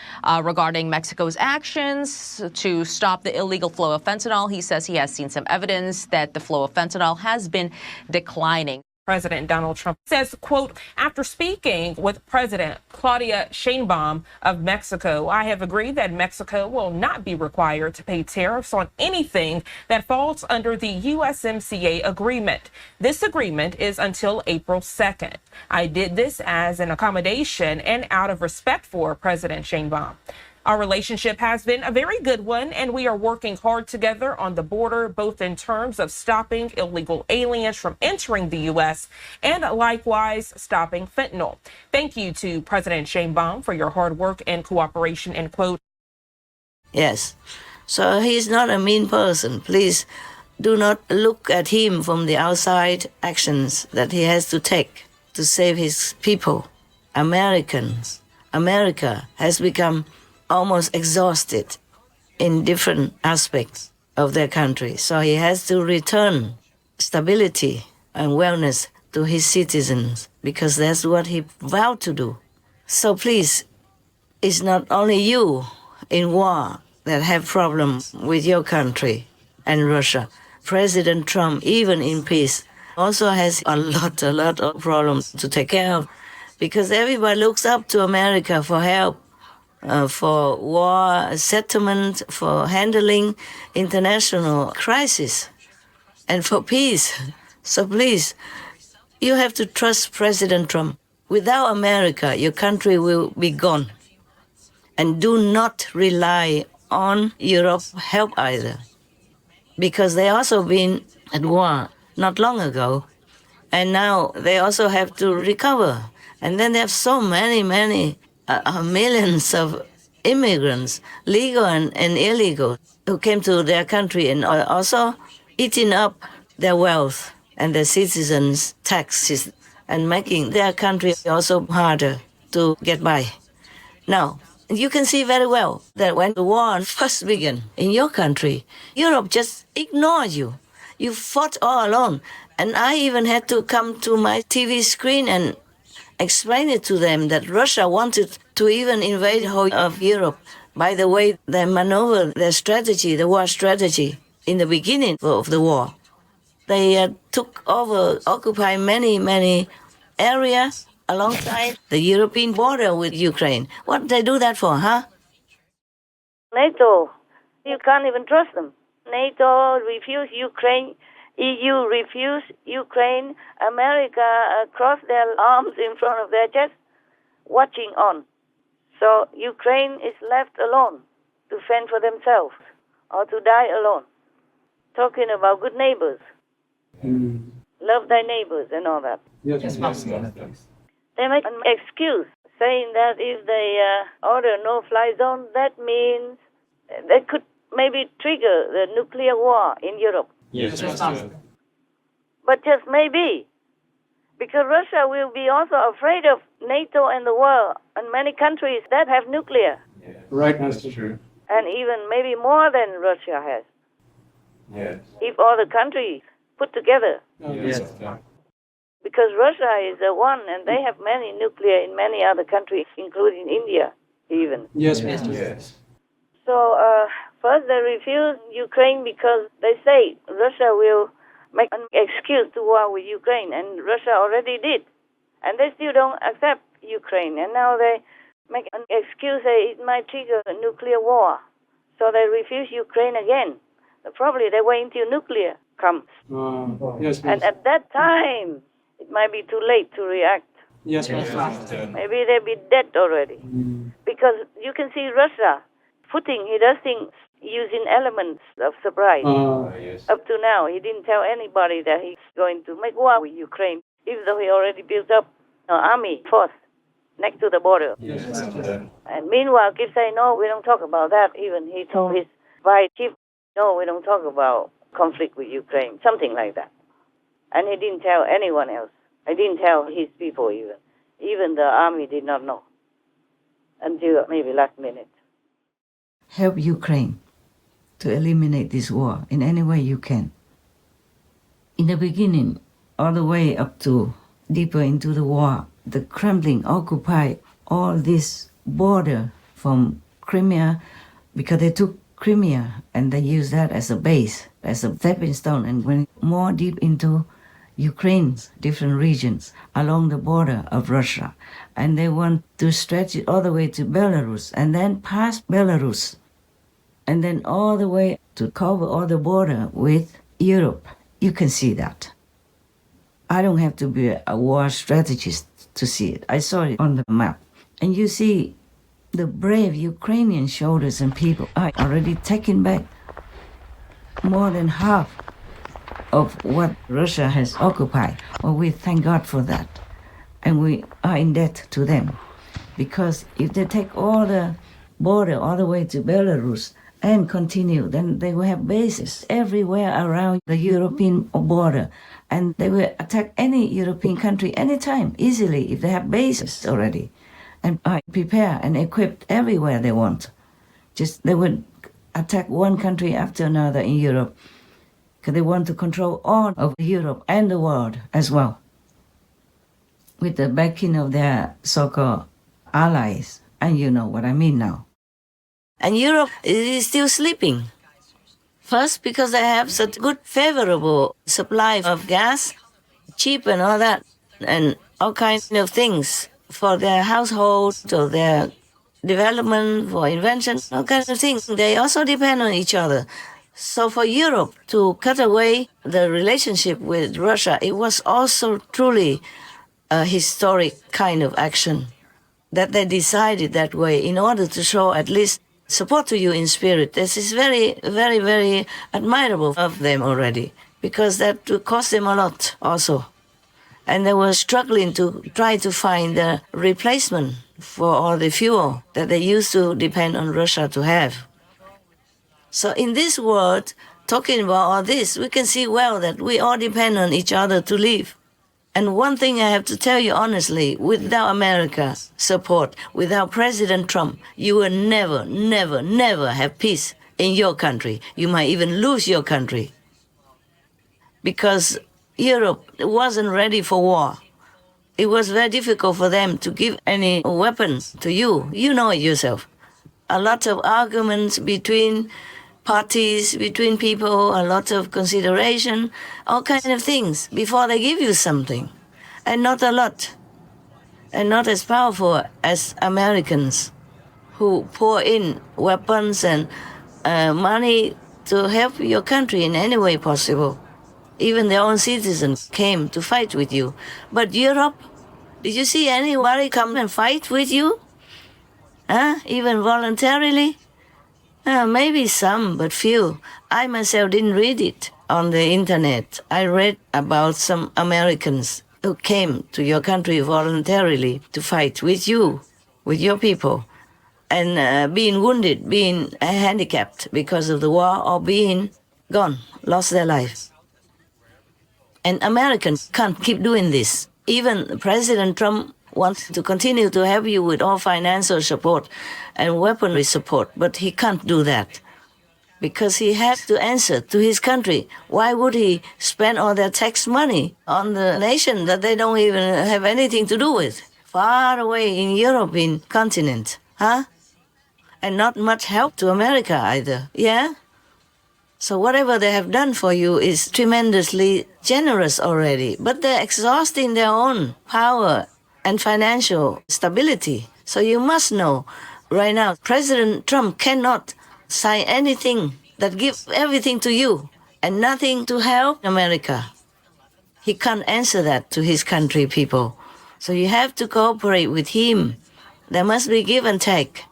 Speaker 10: regarding Mexico's actions to stop the illegal flow of fentanyl. He says he has seen some evidence that the flow of fentanyl has been declining.
Speaker 9: President Donald Trump says, quote, after speaking with President Claudia Sheinbaum of Mexico, I have agreed that Mexico will not be required to pay tariffs on anything that falls under the USMCA agreement. This agreement is until April 2nd. I did this as an accommodation and out of respect for President Sheinbaum. Our relationship has been a very good one, and we are working hard together on the border, both in terms of stopping illegal aliens from entering the U.S. and likewise stopping fentanyl. Thank you to President Sheinbaum for your hard work and cooperation, end quote.
Speaker 2: Yes. So he's not a mean person. Please do not look at him from the outside actions that he has to take to save his people. Americans. America has become almost exhausted in different aspects of their country. So he has to return stability and wellness to his citizens because that's what he vowed to do. So please, it's not only you in war that have problems with your country and Russia. President Trump, even in peace, also has a lot of problems to take care of because everybody looks up to America for help. For war settlement, for handling international crisis, and for peace. So please, you have to trust President Trump. Without America, your country will be gone. And do not rely on Europe's help either, because they also been at war not long ago, and now they also have to recover. And then they have so many millions of immigrants, legal and illegal, who came to their country and are also eating up their wealth and their citizens' taxes and making their country also harder to get by. Now, you can see very well that when the war first began in your country, Europe just ignored you. You fought all alone. And I even had to come to my TV screen and explain it to them that Russia wanted to even invade the whole of Europe. By the way, they maneuvered their strategy, the war strategy, in the beginning of the war. They occupied many areas alongside the European border with Ukraine. What did they do that for, huh? NATO, you can't even trust them. NATO refused Ukraine. EU refused Ukraine. America crossed their arms in front of their chest, watching on. So Ukraine is left alone to fend for themselves or to die alone. Talking about good neighbors. Love thy neighbors and all that.
Speaker 11: Yes.
Speaker 2: They make an excuse saying that if they order no-fly zone, that means they could maybe trigger the nuclear war in Europe.
Speaker 11: Yes.
Speaker 2: But just maybe, because Russia will be also afraid of NATO and the world and many countries that have nuclear.
Speaker 11: Right, that's true.
Speaker 2: And even maybe more than Russia has.
Speaker 11: Yes.
Speaker 2: If all the countries put together.
Speaker 11: Yes.
Speaker 2: Because Russia is the one, and they have many nuclear in many other countries, including India, even.
Speaker 11: Yes.
Speaker 2: So first they refuse Ukraine because they say Russia will make an excuse to war with Ukraine, and Russia already did. And they still don't accept Ukraine, and now they make an excuse that it might trigger a nuclear war. So they refuse Ukraine again. Probably they wait until nuclear comes.
Speaker 11: Yes.
Speaker 2: And at that time, it might be too late to react.
Speaker 11: Yes.
Speaker 2: Maybe they'll be dead already. Because you can see Russia he does things using elements of surprise.
Speaker 11: Yes.
Speaker 2: Up to now, he didn't tell anybody that he's going to make war with Ukraine, even though he already built up an army force next to the border.
Speaker 11: Yes.
Speaker 2: And meanwhile, keep saying, no, we don't talk about that. Even he told his vice chief, no, we don't talk about conflict with Ukraine, something like that. And he didn't tell anyone else. He didn't tell his people even. Even the army did not know until maybe last minute. Help Ukraine to eliminate this war in any way you can. In the beginning, all the way up to deeper into the war, the Kremlin occupied all this border from Crimea because they took Crimea and they used that as a base, as a stepping stone, and went more deep into Ukraine's different regions along the border of Russia. And they want to stretch it all the way to Belarus and then past Belarus and then all the way to cover all the border with Europe. You can see that. I don't have to be a war strategist to see it. I saw it on the map. And you see the brave Ukrainian soldiers and people are already taking back more than half of what Russia has occupied. Well, we thank God for that. And we are in debt to them. Because if they take all the border all the way to Belarus and continue, then they will have bases everywhere around the European border. And they will attack any European country anytime, easily, if they have bases already. And are prepared and equipped everywhere they want. Just they would attack one country after another in Europe. Because they want to control all of Europe and the world as well. With the backing of their so-called allies. And you know what I mean now. And Europe is still sleeping. First, because they have such good, favorable supply of gas, cheap and all that, and all kinds of things for their household, or their development, for invention, all kinds of things. They also depend on each other. So for Europe to cut away the relationship with Russia, it was also truly a historic kind of action that they decided that way in order to show at least support to you in spirit. This is very, very, very admirable of them already, because that would cost them a lot also. And they were struggling to try to find a replacement for all the fuel that they used to depend on Russia to have. So in this world, talking about all this, we can see well that we all depend on each other to live. And one thing I have to tell you honestly, without America's support, without President Trump, you will never, never, never have peace in your country. You might even lose your country. Because Europe wasn't ready for war. It was very difficult for them to give any weapons to you. You know it yourself. A lot of arguments between parties, between people, a lot of consideration, all kinds of things before they give you something. And not a lot. And not as powerful as Americans, who pour in weapons and money to help your country in any way possible. Even their own citizens came to fight with you. But Europe, did you see anybody come and fight with you? Even voluntarily? Maybe some, but few. I myself didn't read it on the internet. I read about some Americans who came to your country voluntarily to fight with you, with your people, and being wounded, being handicapped because of the war, or being gone, lost their lives. And Americans can't keep doing this. Even President Trump wants to continue to help you with all financial support and weaponry support, but he can't do that because he has to answer to his country. Why would he spend all their tax money on the nation that they don't even have anything to do with, far away in European continent, And not much help to America either, yeah? So whatever they have done for you is tremendously generous already, but they're exhausting their own power and financial stability. So you must know right now, President Trump cannot sign anything that gives everything to you and nothing to help America. He can't answer that to his country people. So you have to cooperate with him. There must be give and take.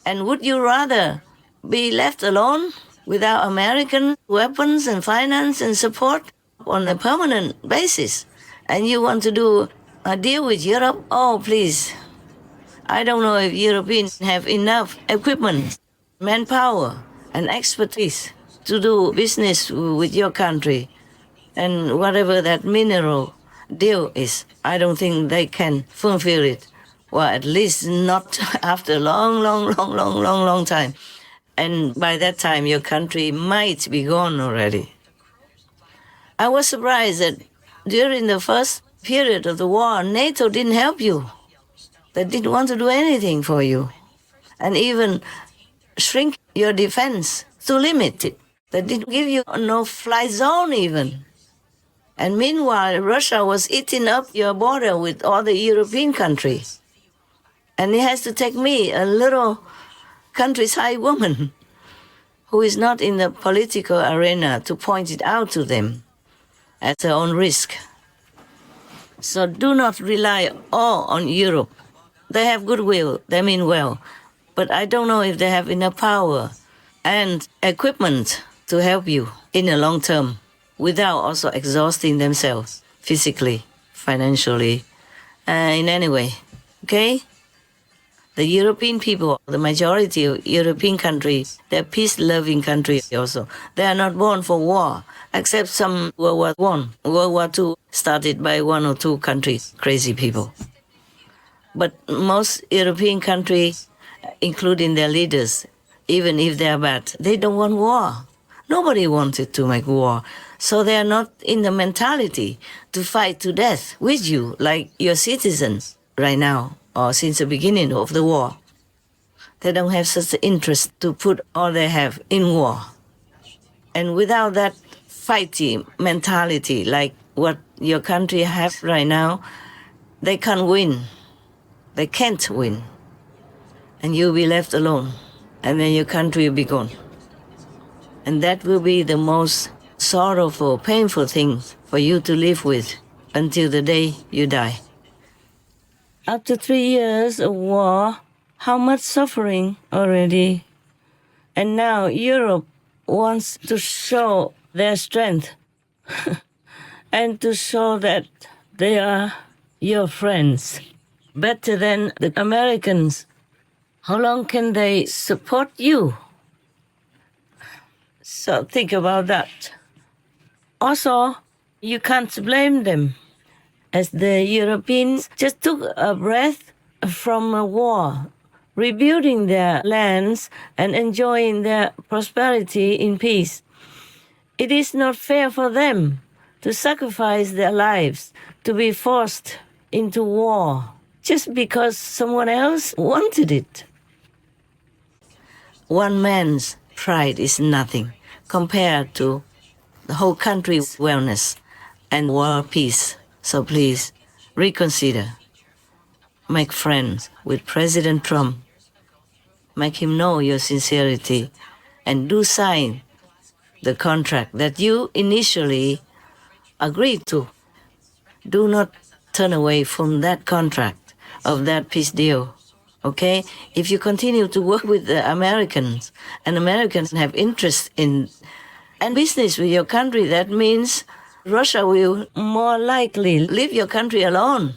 Speaker 2: And would you rather be left alone without American weapons and finance and support on a permanent basis. And you want to do a deal with Europe? Oh, please. I don't know if Europeans have enough equipment, manpower, and expertise to do business with your country. And whatever that mineral deal is, I don't think they can fulfill it. Well, at least not after a long time. And by that time, your country might be gone already. I was surprised that during the first period of the war, NATO didn't help you. They didn't want to do anything for you. And even shrink your defense to limit it. They didn't give you a no-fly zone even. And meanwhile, Russia was eating up your border with all the European countries. And it has to take me, a little countryside woman, who is not in the political arena, to point it out to them at their own risk. So do not rely all on Europe. They have goodwill, they mean well, but I don't know if they have enough power and equipment to help you in the long term without also exhausting themselves physically, financially, in any way, okay? The European people, the majority of European countries, they're peace-loving countries also. They are not born for war, except some World War I. World War II started by one or two countries, crazy people. But most European countries, including their leaders, even if they are bad, they don't want war. Nobody wanted to make war. So they are not in the mentality to fight to death with you, like your citizens right now, or since the beginning of the war. They don't have such an interest to put all they have in war. And without that fighting mentality, like what your country have right now, they can't win. They can't win. And you'll be left alone. And then your country will be gone. And that will be the most sorrowful, painful thing for you to live with until the day you die. After 3 years of war, how much suffering already. And now Europe wants to show their strength and to show that they are your friends, better than the Americans. How long can they support you? So think about that. Also, you can't blame them, as the Europeans just took a breath from a war, rebuilding their lands and enjoying their prosperity in peace. It is not fair for them to sacrifice their lives, to be forced into war, just because someone else wanted it. One man's pride is nothing compared to the whole country's wellness and world peace. So please, reconsider. Make friends with President Trump. Make him know your sincerity and do sign the contract that you initially agreed to. Do not turn away from that contract of that peace deal, okay? If you continue to work with the Americans, and Americans have interest in and business with your country, that means Russia will more likely leave your country alone.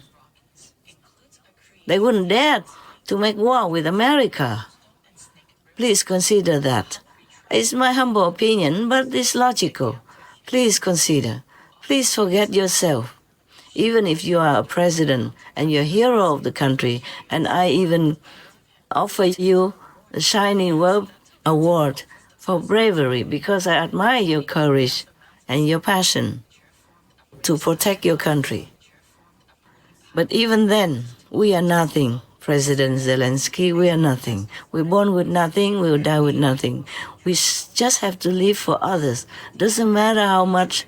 Speaker 2: They wouldn't dare to make war with America. Please consider that. It's my humble opinion, but it's logical. Please consider. Please forget yourself. Even if you are a president and you're a hero of the country, and I even offer you the Shining World Award for bravery, because I admire your courage and your passion to protect your country. But even then, we are nothing, President Zelensky, we are nothing. We're born with nothing, we'll die with nothing. We just have to live for others. Doesn't matter how much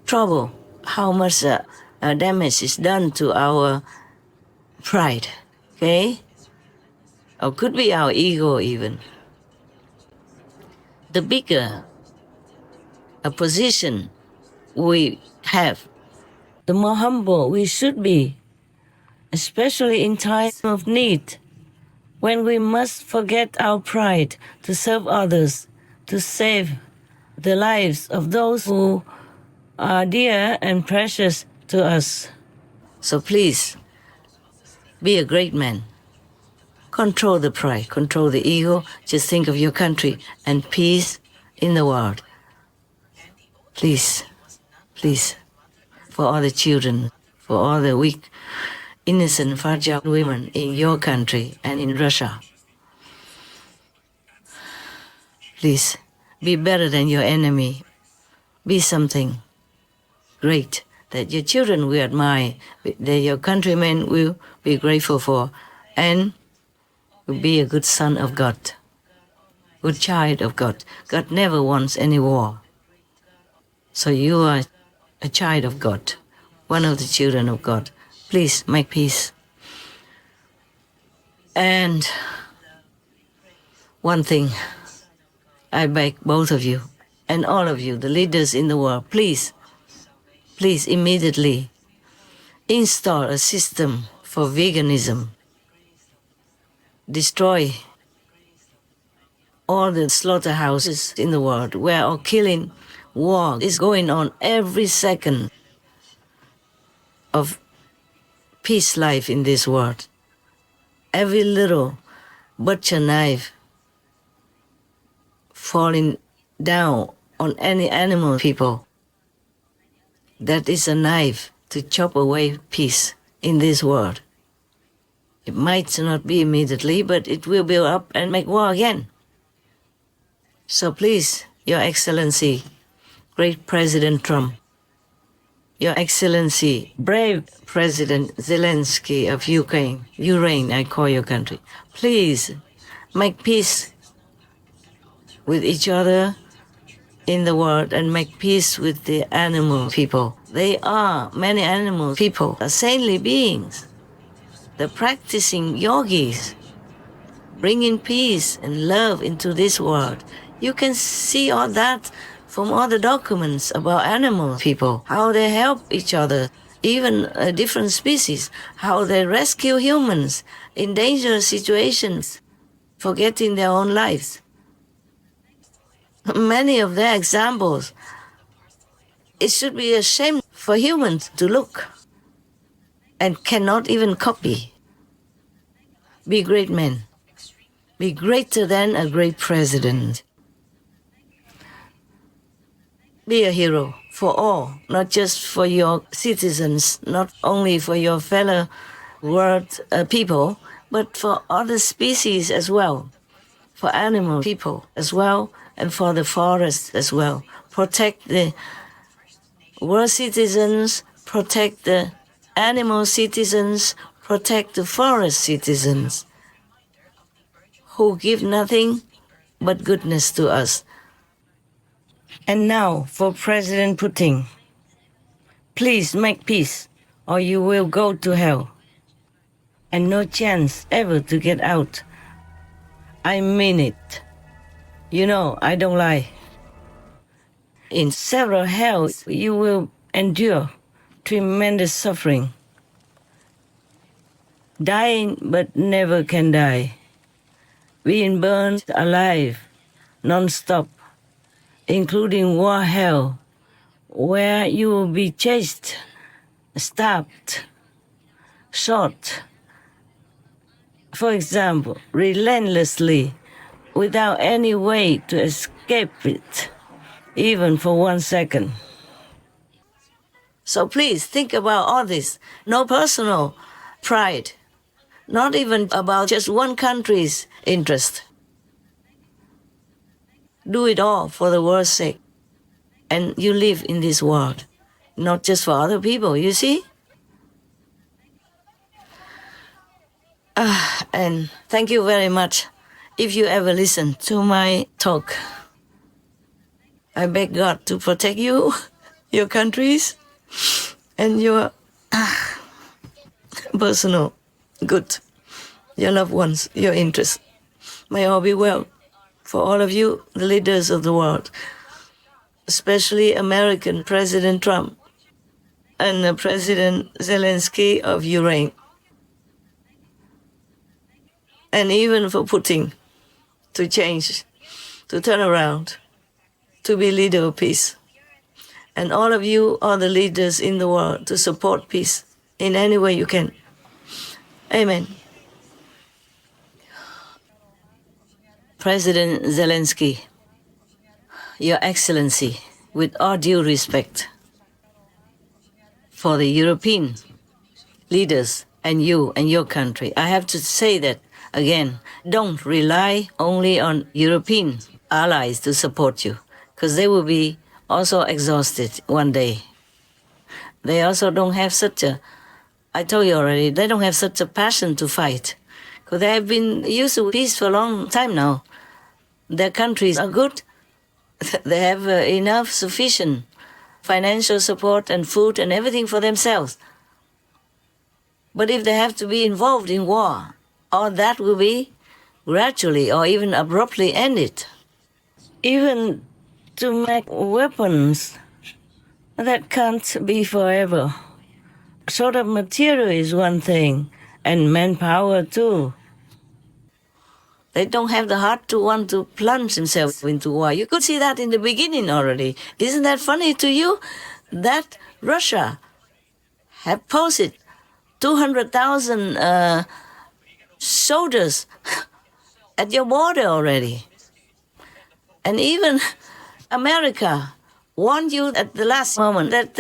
Speaker 2: trouble, how much damage is done to our pride, okay? Or could be our ego even. The bigger a position we have, the more humble we should be, especially in times of need. when we must forget our pride to serve others, to save the lives of those who are dear and precious to us. So please, be a great man. Control the pride, control the ego. Just think of your country and peace in the world. Please, please, for all the children, for all the weak, innocent, fragile women in your country and in Russia. Please, be better than your enemy. Be something great that your children will admire, that your countrymen will be grateful for, and will be a good son of God, good child of God. God never wants any war. So you are a child of God, one of the children of God. Please make peace. And one thing, I beg both of you and all of you, the leaders in the world, please immediately install a system for veganism. Destroy all the slaughterhouses in the world where all killing, war is going on every second of peace life in this world. Every little butcher knife falling down on any animal people, that is a knife to chop away peace in this world. It might not be immediately, but it will build up and make war again. So please, Your Excellency, great President Trump, Your Excellency, brave President Zelensky of Ureign, I call your country, please make peace with each other in the world and make peace with the animal people. They are, many animal people, are saintly beings. They're practicing yogis, bringing peace and love into this world. You can see all that from all the documents about animal people, how they help each other, even different species, how they rescue humans in dangerous situations, forgetting their own lives. Many of their examples, it should be a shame for humans to look and cannot even copy. Be great men. Be greater than a great president. Be a hero for all, not just for your citizens, not only for your fellow world people, but for other species as well, for animal people as well, and for the forest as well. Protect the world citizens, protect the animal citizens, protect the forest citizens who give nothing but goodness to us. And now for President Putin, please make peace or you will go to hell and no chance ever to get out. I mean it. You know, I don't lie. In several hells, you will endure tremendous suffering. Dying but never can die. Being burned alive, non-stop, including war hell, where you will be chased, stabbed, shot, for example, relentlessly, without any way to escape it, even for 1 second. So please think about all this. No personal pride, not even about just one country's interest. Do it all for the world's sake. And you live in this world, not just for other people, you see? And thank you very much. If you ever listen to my talk, I beg God to protect you, your countries, and your personal good, your loved ones, your interests. May all be well for all of you, the leaders of the world, especially American President Trump and President Zelensky of Ureign. and even for Putin to change, to turn around, to be leader of peace. And all of you are the leaders in the world to support peace in any way you can. Amen. President Zelensky, Your Excellency, with all due respect for the European leaders and you and your country, I have to say that again, don't rely only on European allies to support you, because they will be also exhausted one day. They also don't have such a, I told you already, they don't have such a passion to fight, because they have been used to peace for a long time now. Their countries are good. They have enough, sufficient financial support and food and everything for themselves. But if they have to be involved in war, all that will be gradually or even abruptly ended. Even to make weapons, that can't be forever. Sort of material is one thing, and manpower too. They don't have the heart to want to plunge themselves into war. You could see that in the beginning already. Isn't that funny to you? That Russia have posted 200,000 soldiers at your border already. And even America warned you at the last moment that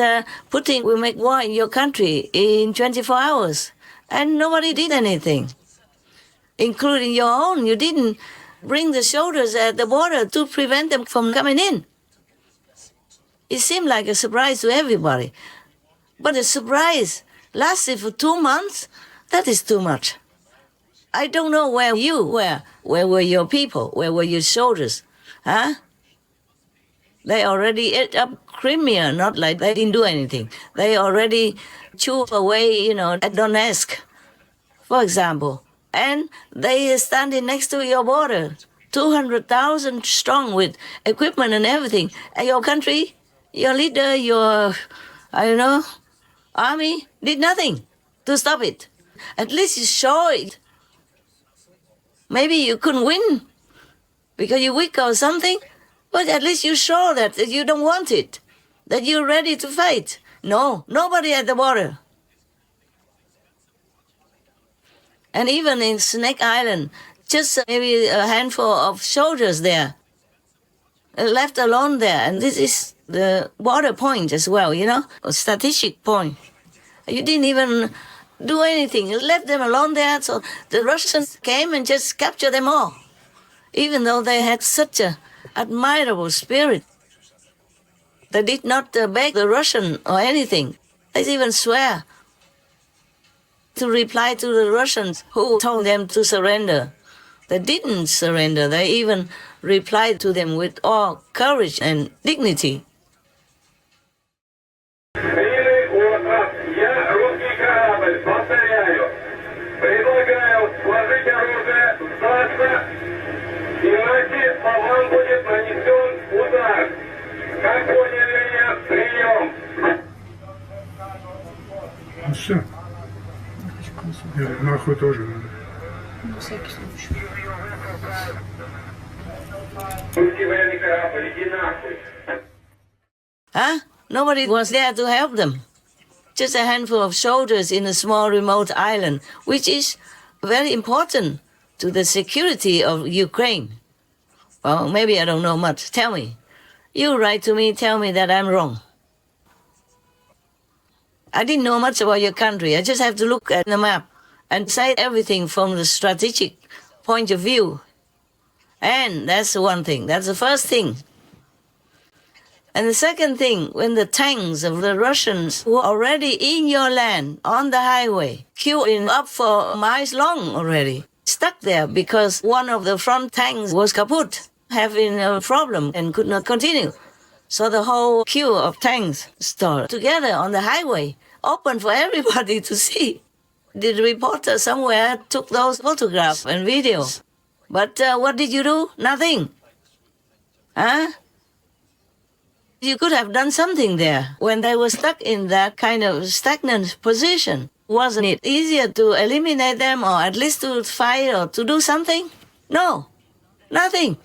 Speaker 2: Putin will make war in your country in 24 hours. And nobody did anything, including your own. You didn't bring the soldiers at the border to prevent them from coming in. It seemed like a surprise to everybody. But the surprise lasted for 2 months. That is too much. I don't know where you were. Where were your people? Where were your soldiers? Huh? They already ate up Crimea, not like they didn't do anything. They already chewed away, at Donetsk, for example. And they are standing next to your border, 200,000 strong with equipment and everything. And your country, your leader, your, army did nothing to stop it. At least you saw it. Maybe you couldn't win because you're weak or something, but at least you show that you don't want it, that you're ready to fight. No, nobody at the border. And even in Snake Island, just maybe a handful of soldiers there, left alone there. And this is the border point as well, a strategic point. You didn't even do anything. You left them alone there, so the Russians came and just captured them all, even though they had such an admirable spirit. They did not beg the Russian or anything. They even swear to reply to the Russians who told them to surrender. They didn't surrender. They even replied to them with all courage and dignity.
Speaker 11: Все. Нахуй тоже надо.
Speaker 5: На всякий случай.
Speaker 2: Huh? Nobody was there to help them. Just a handful of soldiers in a small remote island, which is very important to the security of Ukraine. Well, maybe I don't know much. Tell me. You write to me, tell me that I'm wrong. I didn't know much about your country. I just have to look at the map and say everything from the strategic point of view. And that's one thing. That's the first thing. And the second thing, when the tanks of the Russians were already in your land, on the highway, queuing up for miles long already, stuck there because one of the front tanks was kaput, having a problem and could not continue. So the whole queue of tanks stood together on the highway, open for everybody to see. The reporter somewhere took those photographs and videos. But what did you do? Nothing. Huh? You could have done something there when they were stuck in that kind of stagnant position. Wasn't it easier to eliminate them or at least to fight or to do something? No, nothing.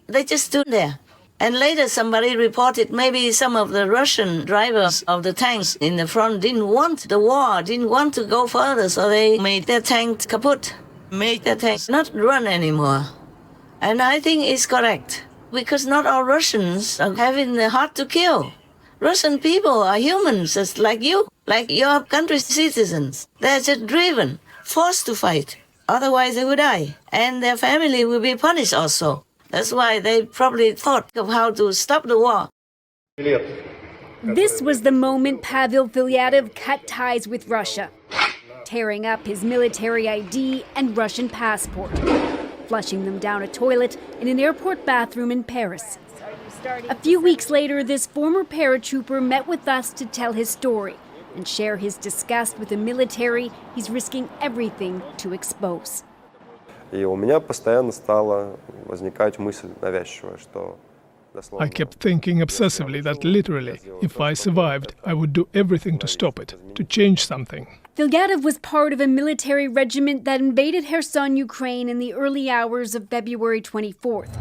Speaker 2: They just stood there. And later somebody reported maybe some of the Russian drivers of the tanks in the front didn't want the war, didn't want to go further, so they made their tanks kaput, made their tanks not run anymore. And I think it's correct, because not all Russians are having the heart to kill. Russian people are humans just like you, like your country's citizens. They're just driven, forced to fight. Otherwise they would die, and their family will be punished also. That's why they probably thought of how to stop the war.
Speaker 12: This was the moment Pavel Filyatov cut ties with Russia, tearing up his military ID and Russian passport, flushing them down a toilet in an airport bathroom in Paris. A few weeks later, this former paratrooper met with us to tell his story and share his disgust with a military he's risking everything to expose.
Speaker 13: И у меня постоянно стала возникать мысль навязчивая, что
Speaker 11: I kept thinking obsessively that literally, if I survived, I would do everything to stop it, to change something.
Speaker 12: Filyatov was part of a military regiment that invaded Kherson, Ukraine in the early hours of February 24th.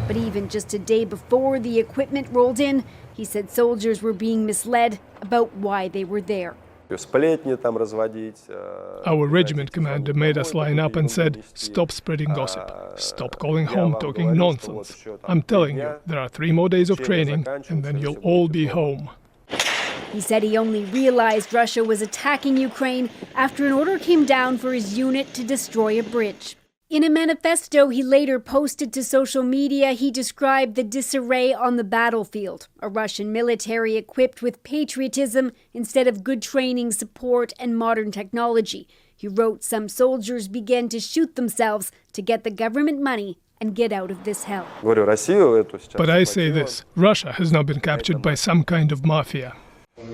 Speaker 12: But even just a day before the equipment rolled in, he said soldiers were being misled about why they were there.
Speaker 11: Our regiment commander made us line up and said, "Stop spreading gossip. Stop calling home talking nonsense. I'm telling you, there are 3 more days of training and then you'll all be home."
Speaker 12: He said he only realized Russia was attacking Ukraine after an order came down for his unit to destroy a bridge. In a manifesto he later posted to social media, he described the disarray on the battlefield, a Russian military equipped with patriotism instead of good training, support, and modern technology. He wrote some soldiers began to shoot themselves to get the government money and get out of this hell.
Speaker 11: But I say this, Russia has now been captured by some kind of mafia.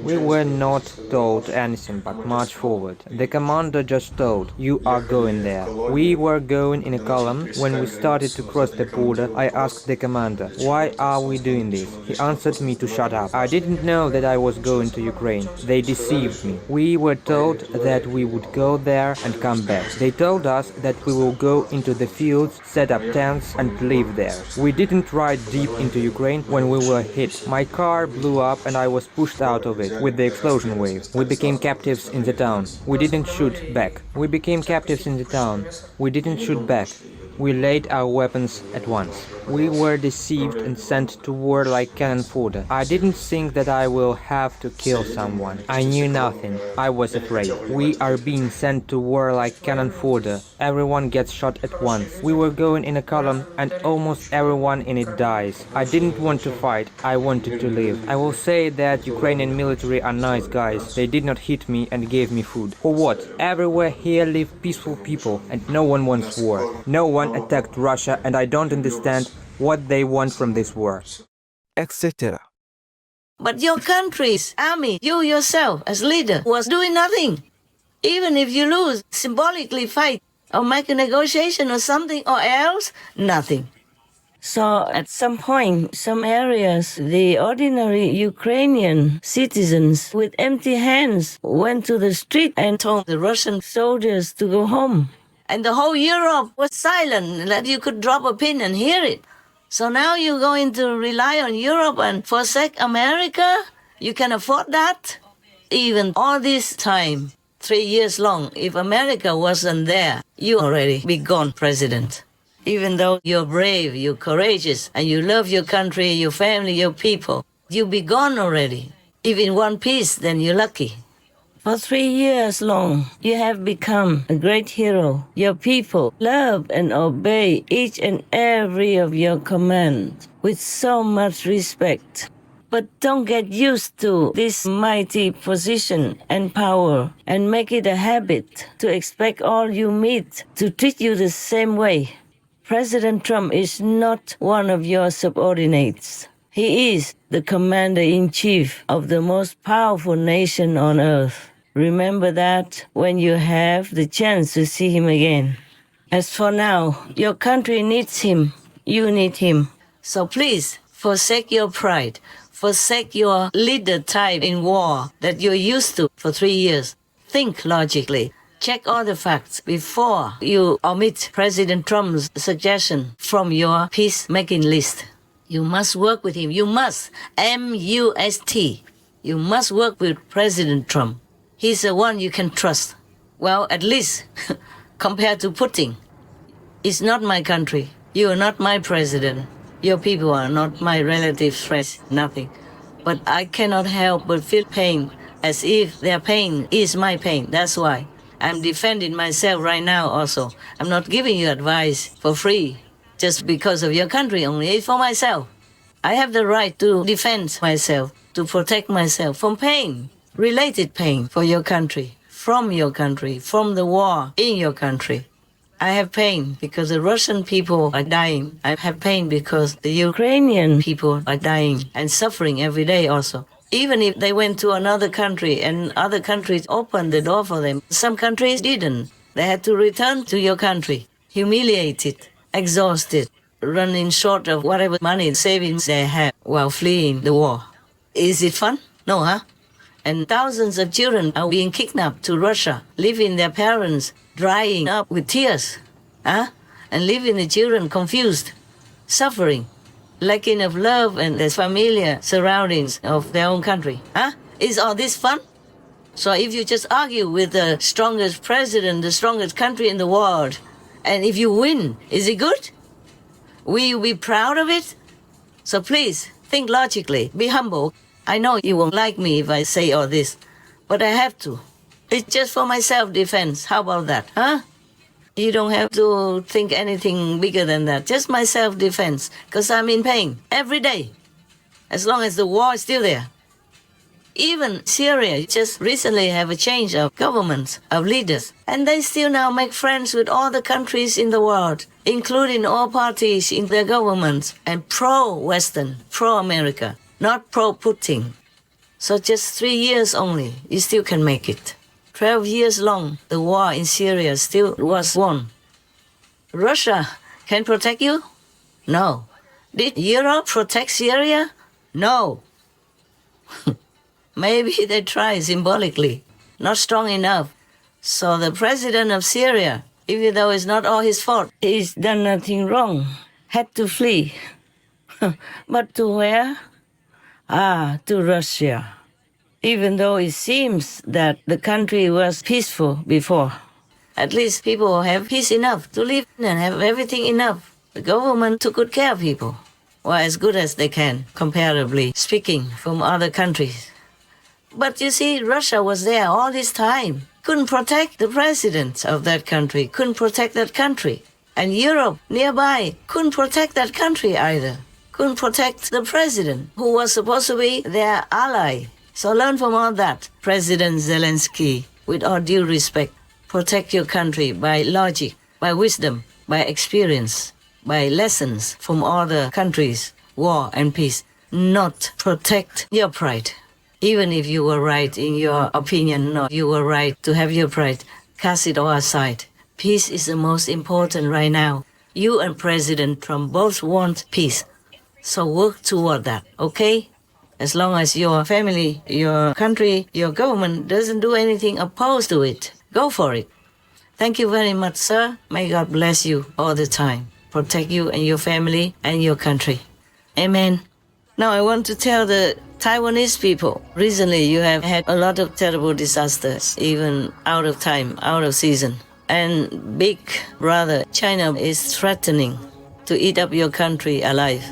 Speaker 14: We were not told anything but march forward. The commander just told, "You are going there." We were going in a column. When we started to cross the border, I asked the commander, "Why are we doing this?" He answered me to shut up. I didn't know that I was going to Ukraine. They deceived me. We were told that we would go there and come back. They told us that we will go into the fields, set up tents and live there. We didn't ride deep into Ukraine when we were hit. My car blew up and I was pushed out of it with the explosion wave. We became captives in the town. We didn't shoot back. We became captives in the town. We didn't shoot back. We laid our weapons at once. We were deceived and sent to war like cannon fodder. I didn't think that I will have to kill someone. I knew nothing. I was afraid. We are being sent to war like cannon fodder. Everyone gets shot at once. We were going in a column and almost everyone in it dies. I didn't want to fight. I wanted to live. I will say that Ukrainian military are nice guys. They did not hit me and gave me food. For what? Everywhere here live peaceful people and no one wants war. No one attacked Russia and I don't understand what they want from this war, etc.
Speaker 2: But your country's army, you yourself as leader, was doing nothing. Even if you lose, symbolically fight or make a negotiation or something or else, nothing. So at some point, some areas, the ordinary Ukrainian citizens with empty hands went to the street and told the Russian soldiers to go home. And the whole Europe was silent, that you could drop a pin and hear it. So now you're going to rely on Europe and forsake America? You can afford that? Even all this time, 3 years long, if America wasn't there, you already be gone, President. Even though you're brave, you're courageous, and you love your country, your family, your people, you'll be gone already. If in one piece, then you're lucky. For 3 years long, you have become a great hero. Your people love and obey each and every of your commands with so much respect. But don't get used to this mighty position and power and make it a habit to expect all you meet to treat you the same way. President Trump is not one of your subordinates. He is the commander-in-chief of the most powerful nation on earth. Remember that when you have the chance to see him again. As for now, your country needs him. You need him. So please, forsake your pride. Forsake your leader type in war that you're used to for 3 years. think logically. Check all the facts before you omit President Trump's suggestion from your peacemaking list. You must work with him. You must. M-U-S-T. You must work with President Trump. He's the one you can trust. Well, at least compared to Putin. It's not my country. You are not my president. Your people are not my relatives, friends, nothing. But I cannot help but feel pain, as if their pain is my pain. That's why I'm defending myself right now also. I'm not giving you advice for free, just because of your country only. It's for myself. I have the right to defend myself, to protect myself from pain, related pain for your country, from the war in your country. I have pain because the Russian people are dying. I have pain because the Ukrainian people are dying and suffering every day also. Even if they went to another country and other countries opened the door for them, some countries didn't. They had to return to your country, humiliated, exhausted, running short of whatever money savings they have while fleeing the war. Is it fun? No, huh? And thousands of children are being kidnapped to Russia, leaving their parents drying up with tears, huh? And leaving the children confused, suffering, lacking of love and the familiar surroundings of their own country, huh? Is all this fun? So if you just argue with the strongest president, the strongest country in the world, and if you win, is it good? Will you be proud of it? So please, think logically, be humble. I know you won't like me if I say all this, but I have to. It's just for my self-defense. How about that, huh? You don't have to think anything bigger than that. Just my self-defense, because I'm in pain every day, as long as the war is still there. Even Syria just recently have a change of governments, of leaders, and they still now make friends with all the countries in the world, including all parties in their governments, and pro-Western, pro-America, not pro-Putin. So just 3 years only, you still can make it. 12 years long, the war in Syria still was won. Russia can protect you? No. Did Europe protect Syria? No. Maybe they tried symbolically, not strong enough. So the president of Syria, even though it's not all his fault, he's done nothing wrong, had to flee. But to where? To Russia. Even though it seems that the country was peaceful before. At least people have peace enough to live and have everything enough. The government took good care of people. Well, as good as they can, comparatively speaking, from other countries. But you see, Russia was there all this time. Couldn't protect the president of that country, couldn't protect that country. And Europe, nearby, couldn't protect that country either. Couldn't protect the president, who was supposed to be their ally. So learn from all that, President Zelensky, with all due respect. Protect your country by logic, by wisdom, by experience, by lessons from other countries, war and peace. Not protect your pride. Even if you were right in your opinion, no, you were right to have your pride, cast it all aside. Peace is the most important right now. You and President Trump both want peace. So work toward that, okay? As long as your family, your country, your government doesn't do anything opposed to it, go for it. Thank you very much, sir. May God bless you all the time. Protect you and your family and your country. Amen. Now I want to tell the Taiwanese people, recently you have had a lot of terrible disasters, even out of time, out of season. And big brother China is threatening to eat up your country alive.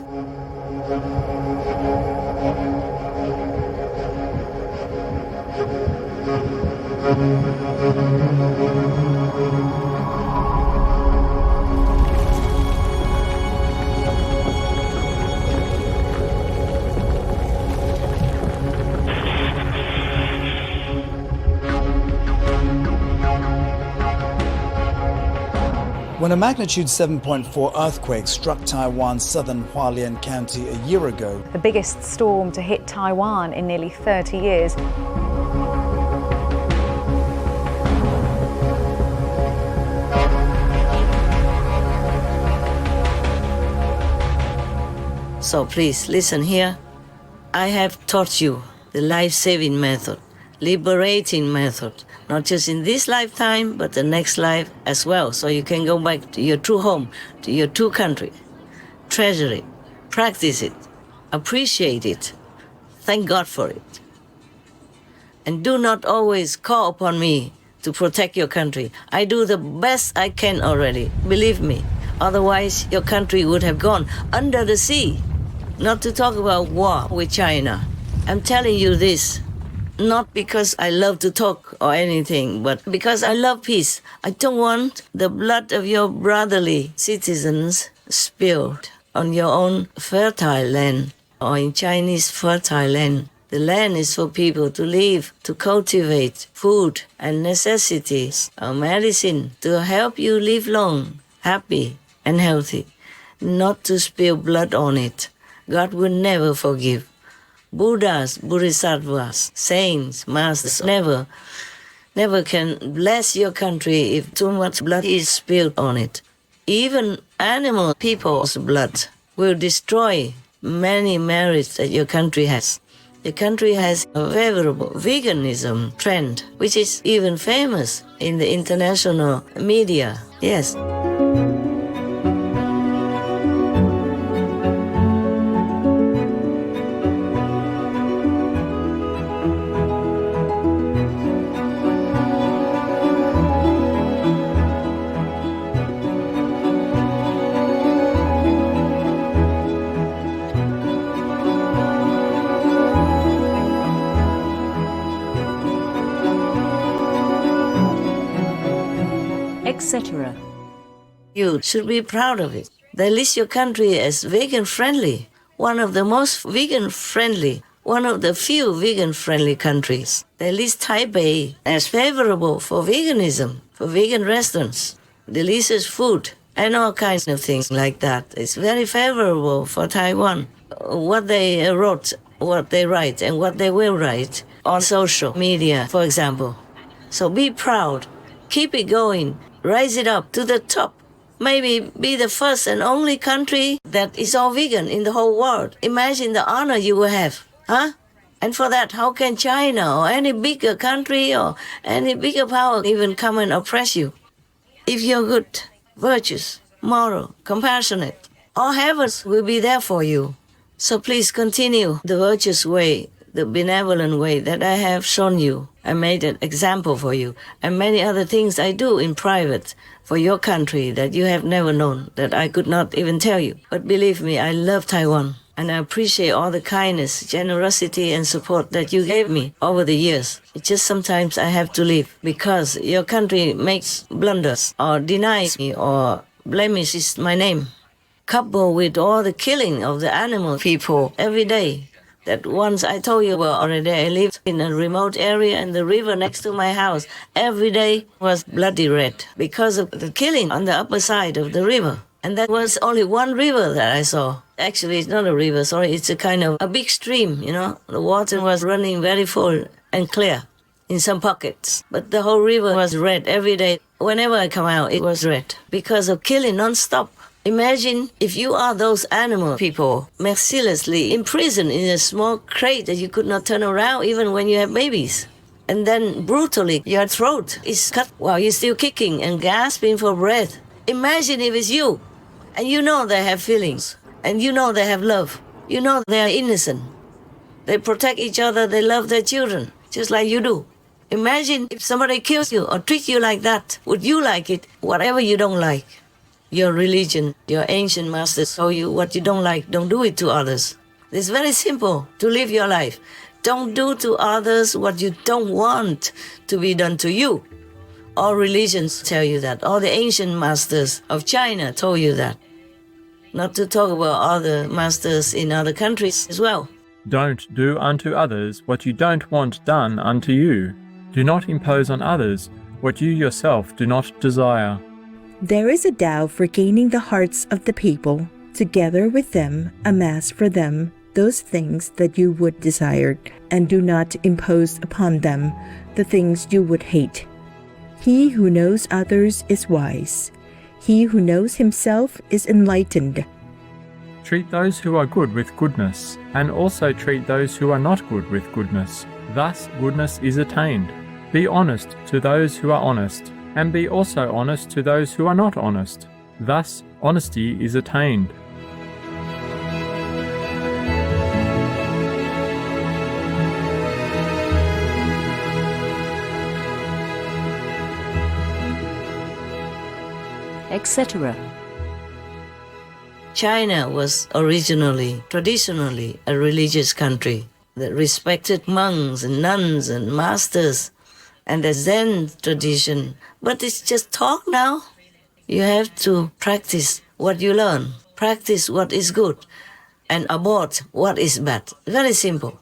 Speaker 15: When a magnitude 7.4 earthquake struck Taiwan's southern Hualien County a year ago,
Speaker 16: the biggest storm to hit Taiwan in nearly 30 years.
Speaker 2: So please listen here. I have taught you the life-saving method. liberating method, not just in this lifetime, but the next life as well. So you can go back to your true home, to your true country. Treasure it, practice it, appreciate it, thank God for it. And do not always call upon me to protect your country. I do the best I can already, believe me. Otherwise, your country would have gone under the sea. Not to talk about war with China. I'm telling you this, not because I love to talk or anything, but because I love peace. I don't want the blood of your brotherly citizens spilled on your own fertile land or in Chinese fertile land. The land is for people to live, to cultivate food and necessities or medicine to help you live long, happy and healthy, not to spill blood on it. God will never forgive. Buddhas, Bodhisattvas, saints, masters never can bless your country if too much blood is spilled on it. Even animal people's blood will destroy many merits that your country has. The country has a favorable veganism trend, which is even famous in the international media. Yes.
Speaker 17: Etc.
Speaker 2: You should be proud of it. They list your country as vegan-friendly, one of the most vegan-friendly, one of the few vegan-friendly countries. They list Taipei as favorable for veganism, for vegan restaurants, delicious food, and all kinds of things like that. It's very favorable for Taiwan. What they wrote, what they write, and what they will write on social media, for example. So be proud. Keep it going. Rise it up to the top. Maybe be the first and only country that is all vegan in the whole world. Imagine the honor you will have, huh? And for that, how can China or any bigger country or any bigger power even come and oppress you? If you're good, virtuous, moral, compassionate, all heavens will be there for you. So please continue the virtuous way, the benevolent way that I have shown you. I made an example for you, and many other things I do in private for your country that you have never known, that I could not even tell you. But believe me, I love Taiwan, and I appreciate all the kindness, generosity, and support that you gave me over the years. It's just sometimes I have to leave because your country makes blunders or denies me or blemishes my name, coupled with all the killing of the animal people every day. That once I told you about already, I lived in a remote area and the river next to my house every day was bloody red because of the killing on the upper side of the river. And that was only one river that I saw. Actually, it's not a river, sorry, it's a kind of a big stream, you know. The water was running very full and clear in some pockets. But the whole river was red every day. Whenever I come out, it was red because of killing non-stop. Imagine if you are those animal people mercilessly imprisoned in a small crate that you could not turn around even when you have babies. And then brutally your throat is cut while you're still kicking and gasping for breath. Imagine if it's you. And you know they have feelings. And you know they have love. You know they are innocent. They protect each other, they love their children, just like you do. Imagine if somebody kills you or treats you like that. Would you like it? Whatever you don't like. Your religion, your ancient masters told you what you don't like, don't do it to others. It's very simple to live your life. Don't do to others what you don't want to be done to you. All religions tell you that. All the ancient masters of China told you that. Not to talk about other masters in other countries as well.
Speaker 18: Don't do unto others what you don't want done unto you. Do not impose on others what you yourself do not desire.
Speaker 17: There is a Tao for gaining the hearts of the people, together with them amass for them those things that you would desire, and do not impose upon them the things you would hate. He who knows others is wise. He who knows himself is enlightened.
Speaker 18: Treat those who are good with goodness, and also treat those who are not good with goodness. Thus goodness is attained. Be honest to those who are honest, and be also honest to those who are not honest. Thus honesty is attained.
Speaker 2: Etc. China was originally, traditionally, a religious country that respected monks and nuns and masters and the Zen tradition. But it's just talk now. You have to practice what you learn, practice what is good, and abort what is bad. Very simple.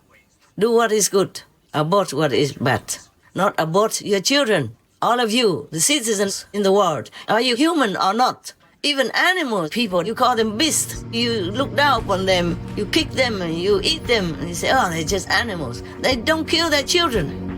Speaker 2: Do what is good, abort what is bad. Not abort your children. All of you, the citizens in the world, are you human or not? Even animal people, you call them beasts. You look down upon them, you kick them, and you eat them, and you say, oh, they're just animals. They don't kill their children.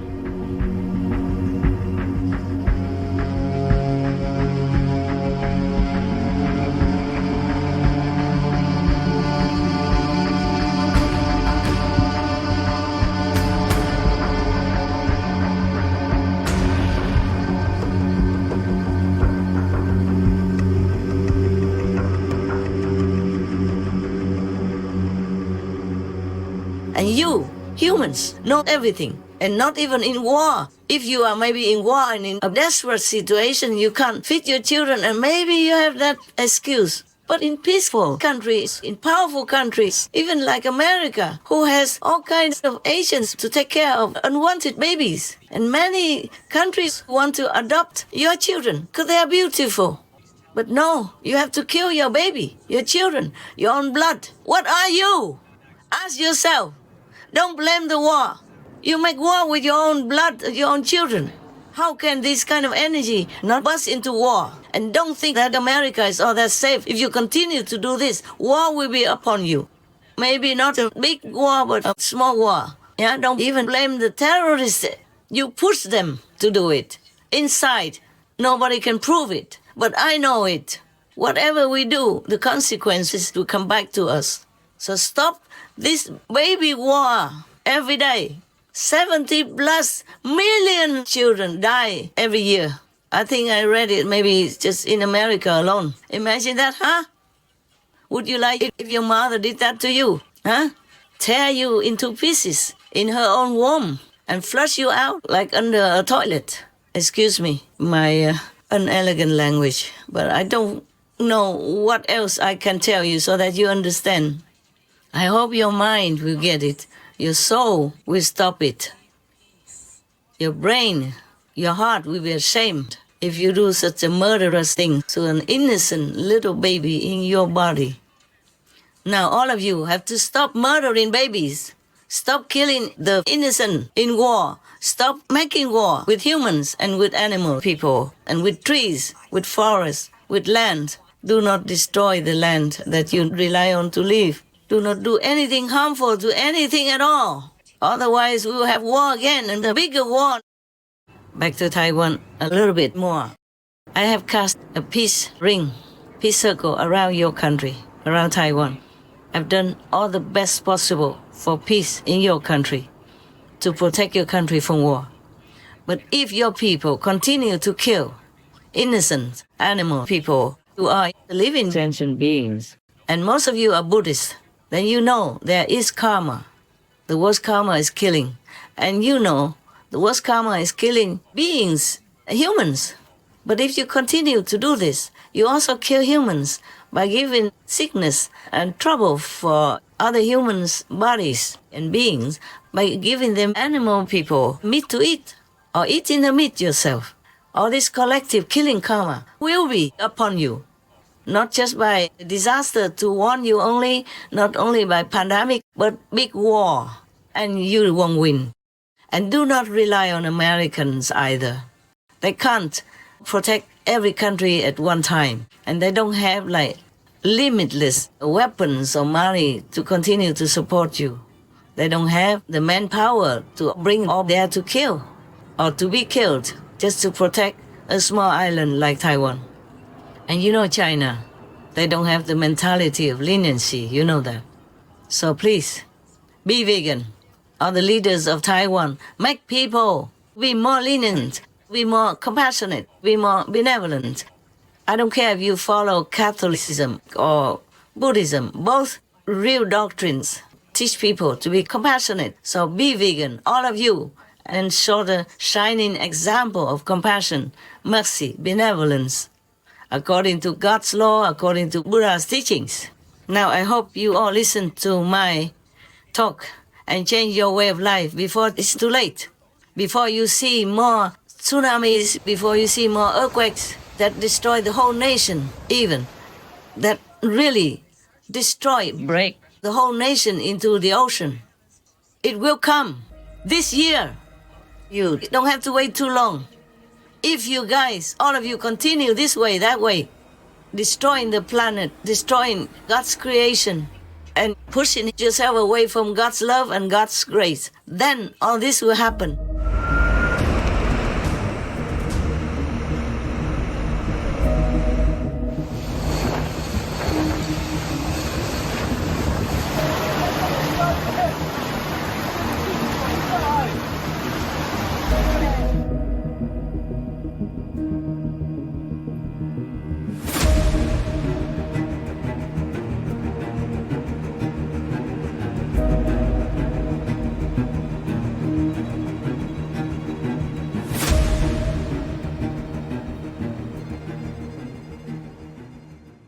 Speaker 2: And you, humans, know everything, and not even in war. If you are maybe in war and in a desperate situation, you can't feed your children, and maybe you have that excuse. But in peaceful countries, in powerful countries, even like America, who has all kinds of agents to take care of unwanted babies, and many countries want to adopt your children because they are beautiful. But no, you have to kill your baby, your children, your own blood. What are you? Ask yourself. Don't blame the war. You make war with your own blood, your own children. How can this kind of energy not burst into war? And don't think that America is all that safe. If you continue to do this, war will be upon you. Maybe not a big war, but a small war. Yeah, don't even blame the terrorists. You push them to do it. Inside, nobody can prove it. But I know it. Whatever we do, the consequences will come back to us. So stop this baby war every day. 70 plus million children die every year. I think I read it maybe just in America alone. Imagine that, huh? Would you like it if your mother did that to you, huh? Tear you into pieces in her own womb and flush you out like under a toilet. Excuse me, my unelegant language, but I don't know what else I can tell you so that you understand. I hope your mind will get it. Your soul will stop it. Your brain, your heart will be ashamed if you do such a murderous thing to an innocent little baby in your body. Now all of you have to stop murdering babies. Stop killing the innocent in war. Stop making war with humans and with animal people and with trees, with forests, with land. Do not destroy the land that you rely on to live. Do not do anything harmful to anything at all. Otherwise, we will have war again, and a bigger war. Back to Taiwan a little bit more. I have cast a peace ring, peace circle around your country, around Taiwan. I've done all the best possible for peace in your country, to protect your country from war. But if your people continue to kill innocent animal people who are living sentient beings, and most of you are Buddhists, then you know there is karma. The worst karma is killing. And you know the worst karma is killing beings, humans. But if you continue to do this, you also kill humans by giving sickness and trouble for other humans' bodies and beings by giving them animal people meat to eat or eating the meat yourself. All this collective killing karma will be upon you. Not just by disaster to warn you only, not only by pandemic, but big war, and you won't win. And do not rely on Americans either. They can't protect every country at one time, and they don't have like limitless weapons or money to continue to support you. They don't have the manpower to bring all there to kill or to be killed just to protect a small island like Taiwan. And you know China, they don't have the mentality of leniency, you know that. So please, be vegan or the leaders of Taiwan, make people be more lenient, be more compassionate, be more benevolent. I don't care if you follow Catholicism or Buddhism, both real doctrines teach people to be compassionate. So be vegan, all of you, and show the shining example of compassion, mercy, benevolence, according to God's law, according to Buddha's teachings. Now I hope you all listen to my talk and change your way of life before it's too late. Before you see more tsunamis, before you see more earthquakes that destroy the whole nation, even, that really break the whole nation into the ocean. It will come this year. You don't have to wait too long. If you guys, all of you, continue this way, that way, destroying the planet, destroying God's creation, and pushing yourself away from God's love and God's grace, then all this will happen.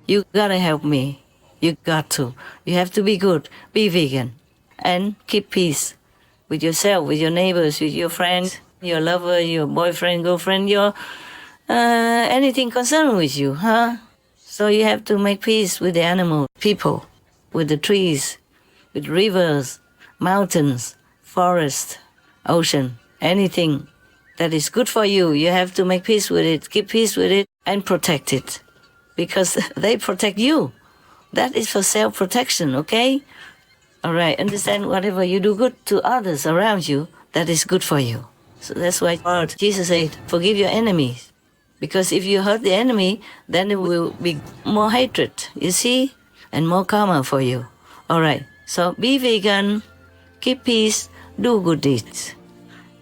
Speaker 2: You gotta help me. You got to. You have to be good. Be vegan. And keep peace with yourself, with your neighbors, with your friends, your lover, your boyfriend, girlfriend, your anything concerned with you, huh? So you have to make peace with the animal, people, with the trees, with rivers, mountains, forest, ocean, anything that is good for you. You have to make peace with it, keep peace with it, and protect it. Because they protect you. That is for self-protection, okay? All right, understand whatever you do good to others around you, that is good for you. So that's why Jesus said, forgive your enemies. Because if you hurt the enemy, then there will be more hatred, you see? And more karma for you. All right, so be vegan, keep peace, do good deeds.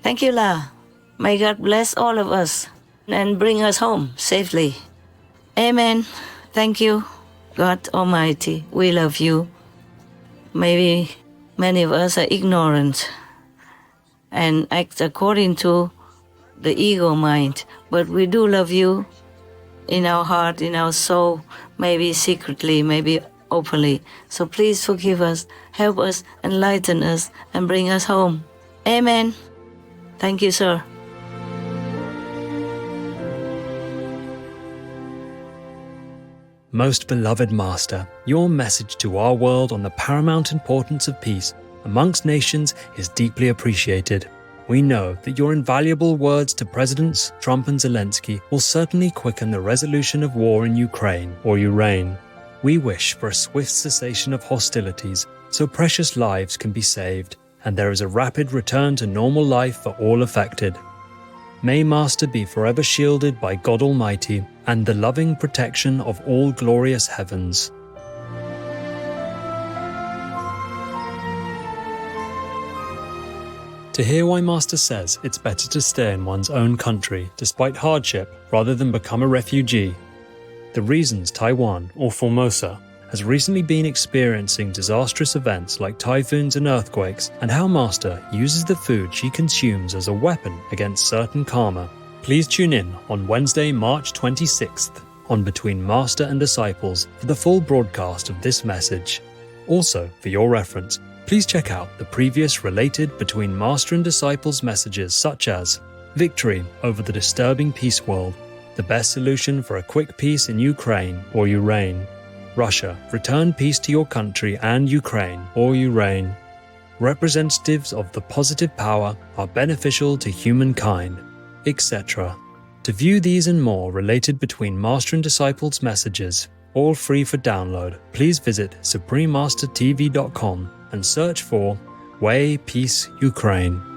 Speaker 2: Thank you, La. May God bless all of us and bring us home safely. Amen. Thank you, God Almighty. We love you. Maybe many of us are ignorant and act according to the ego mind, but we do love you in our heart, in our soul, maybe secretly, maybe openly. So please forgive us, help us, enlighten us, and bring us home. Amen. Thank you, sir.
Speaker 1: Most beloved Master, your message to our world on the paramount importance of peace amongst nations is deeply appreciated. We know that your invaluable words to Presidents Trump and Zelensky will certainly quicken the resolution of war in Ukraine or Ureign. We wish for a swift cessation of hostilities so precious lives can be saved and there is a rapid return to normal life for all affected. May Master be forever shielded by God Almighty and the loving protection of all glorious heavens. To hear why Master says it's better to stay in one's own country despite hardship rather than become a refugee, the reasons Taiwan, or Formosa, has recently been experiencing disastrous events like typhoons and earthquakes, and how Master uses the food she consumes as a weapon against certain karma. Please tune in on Wednesday, March 26th on Between Master and Disciples for the full broadcast of this message. Also, for your reference, please check out the previous related Between Master and Disciples messages such as Victory over the Disturbing Peace World, the best solution for a quick peace in Ukraine or Ureign, Russia, return peace to your country and Ukraine or Ureign. Representatives of the positive power are beneficial to humankind, etc. To view these and more related Between Master and Disciples messages, all free for download, please visit SupremeMasterTV.com and search for Way Peace Ukraine.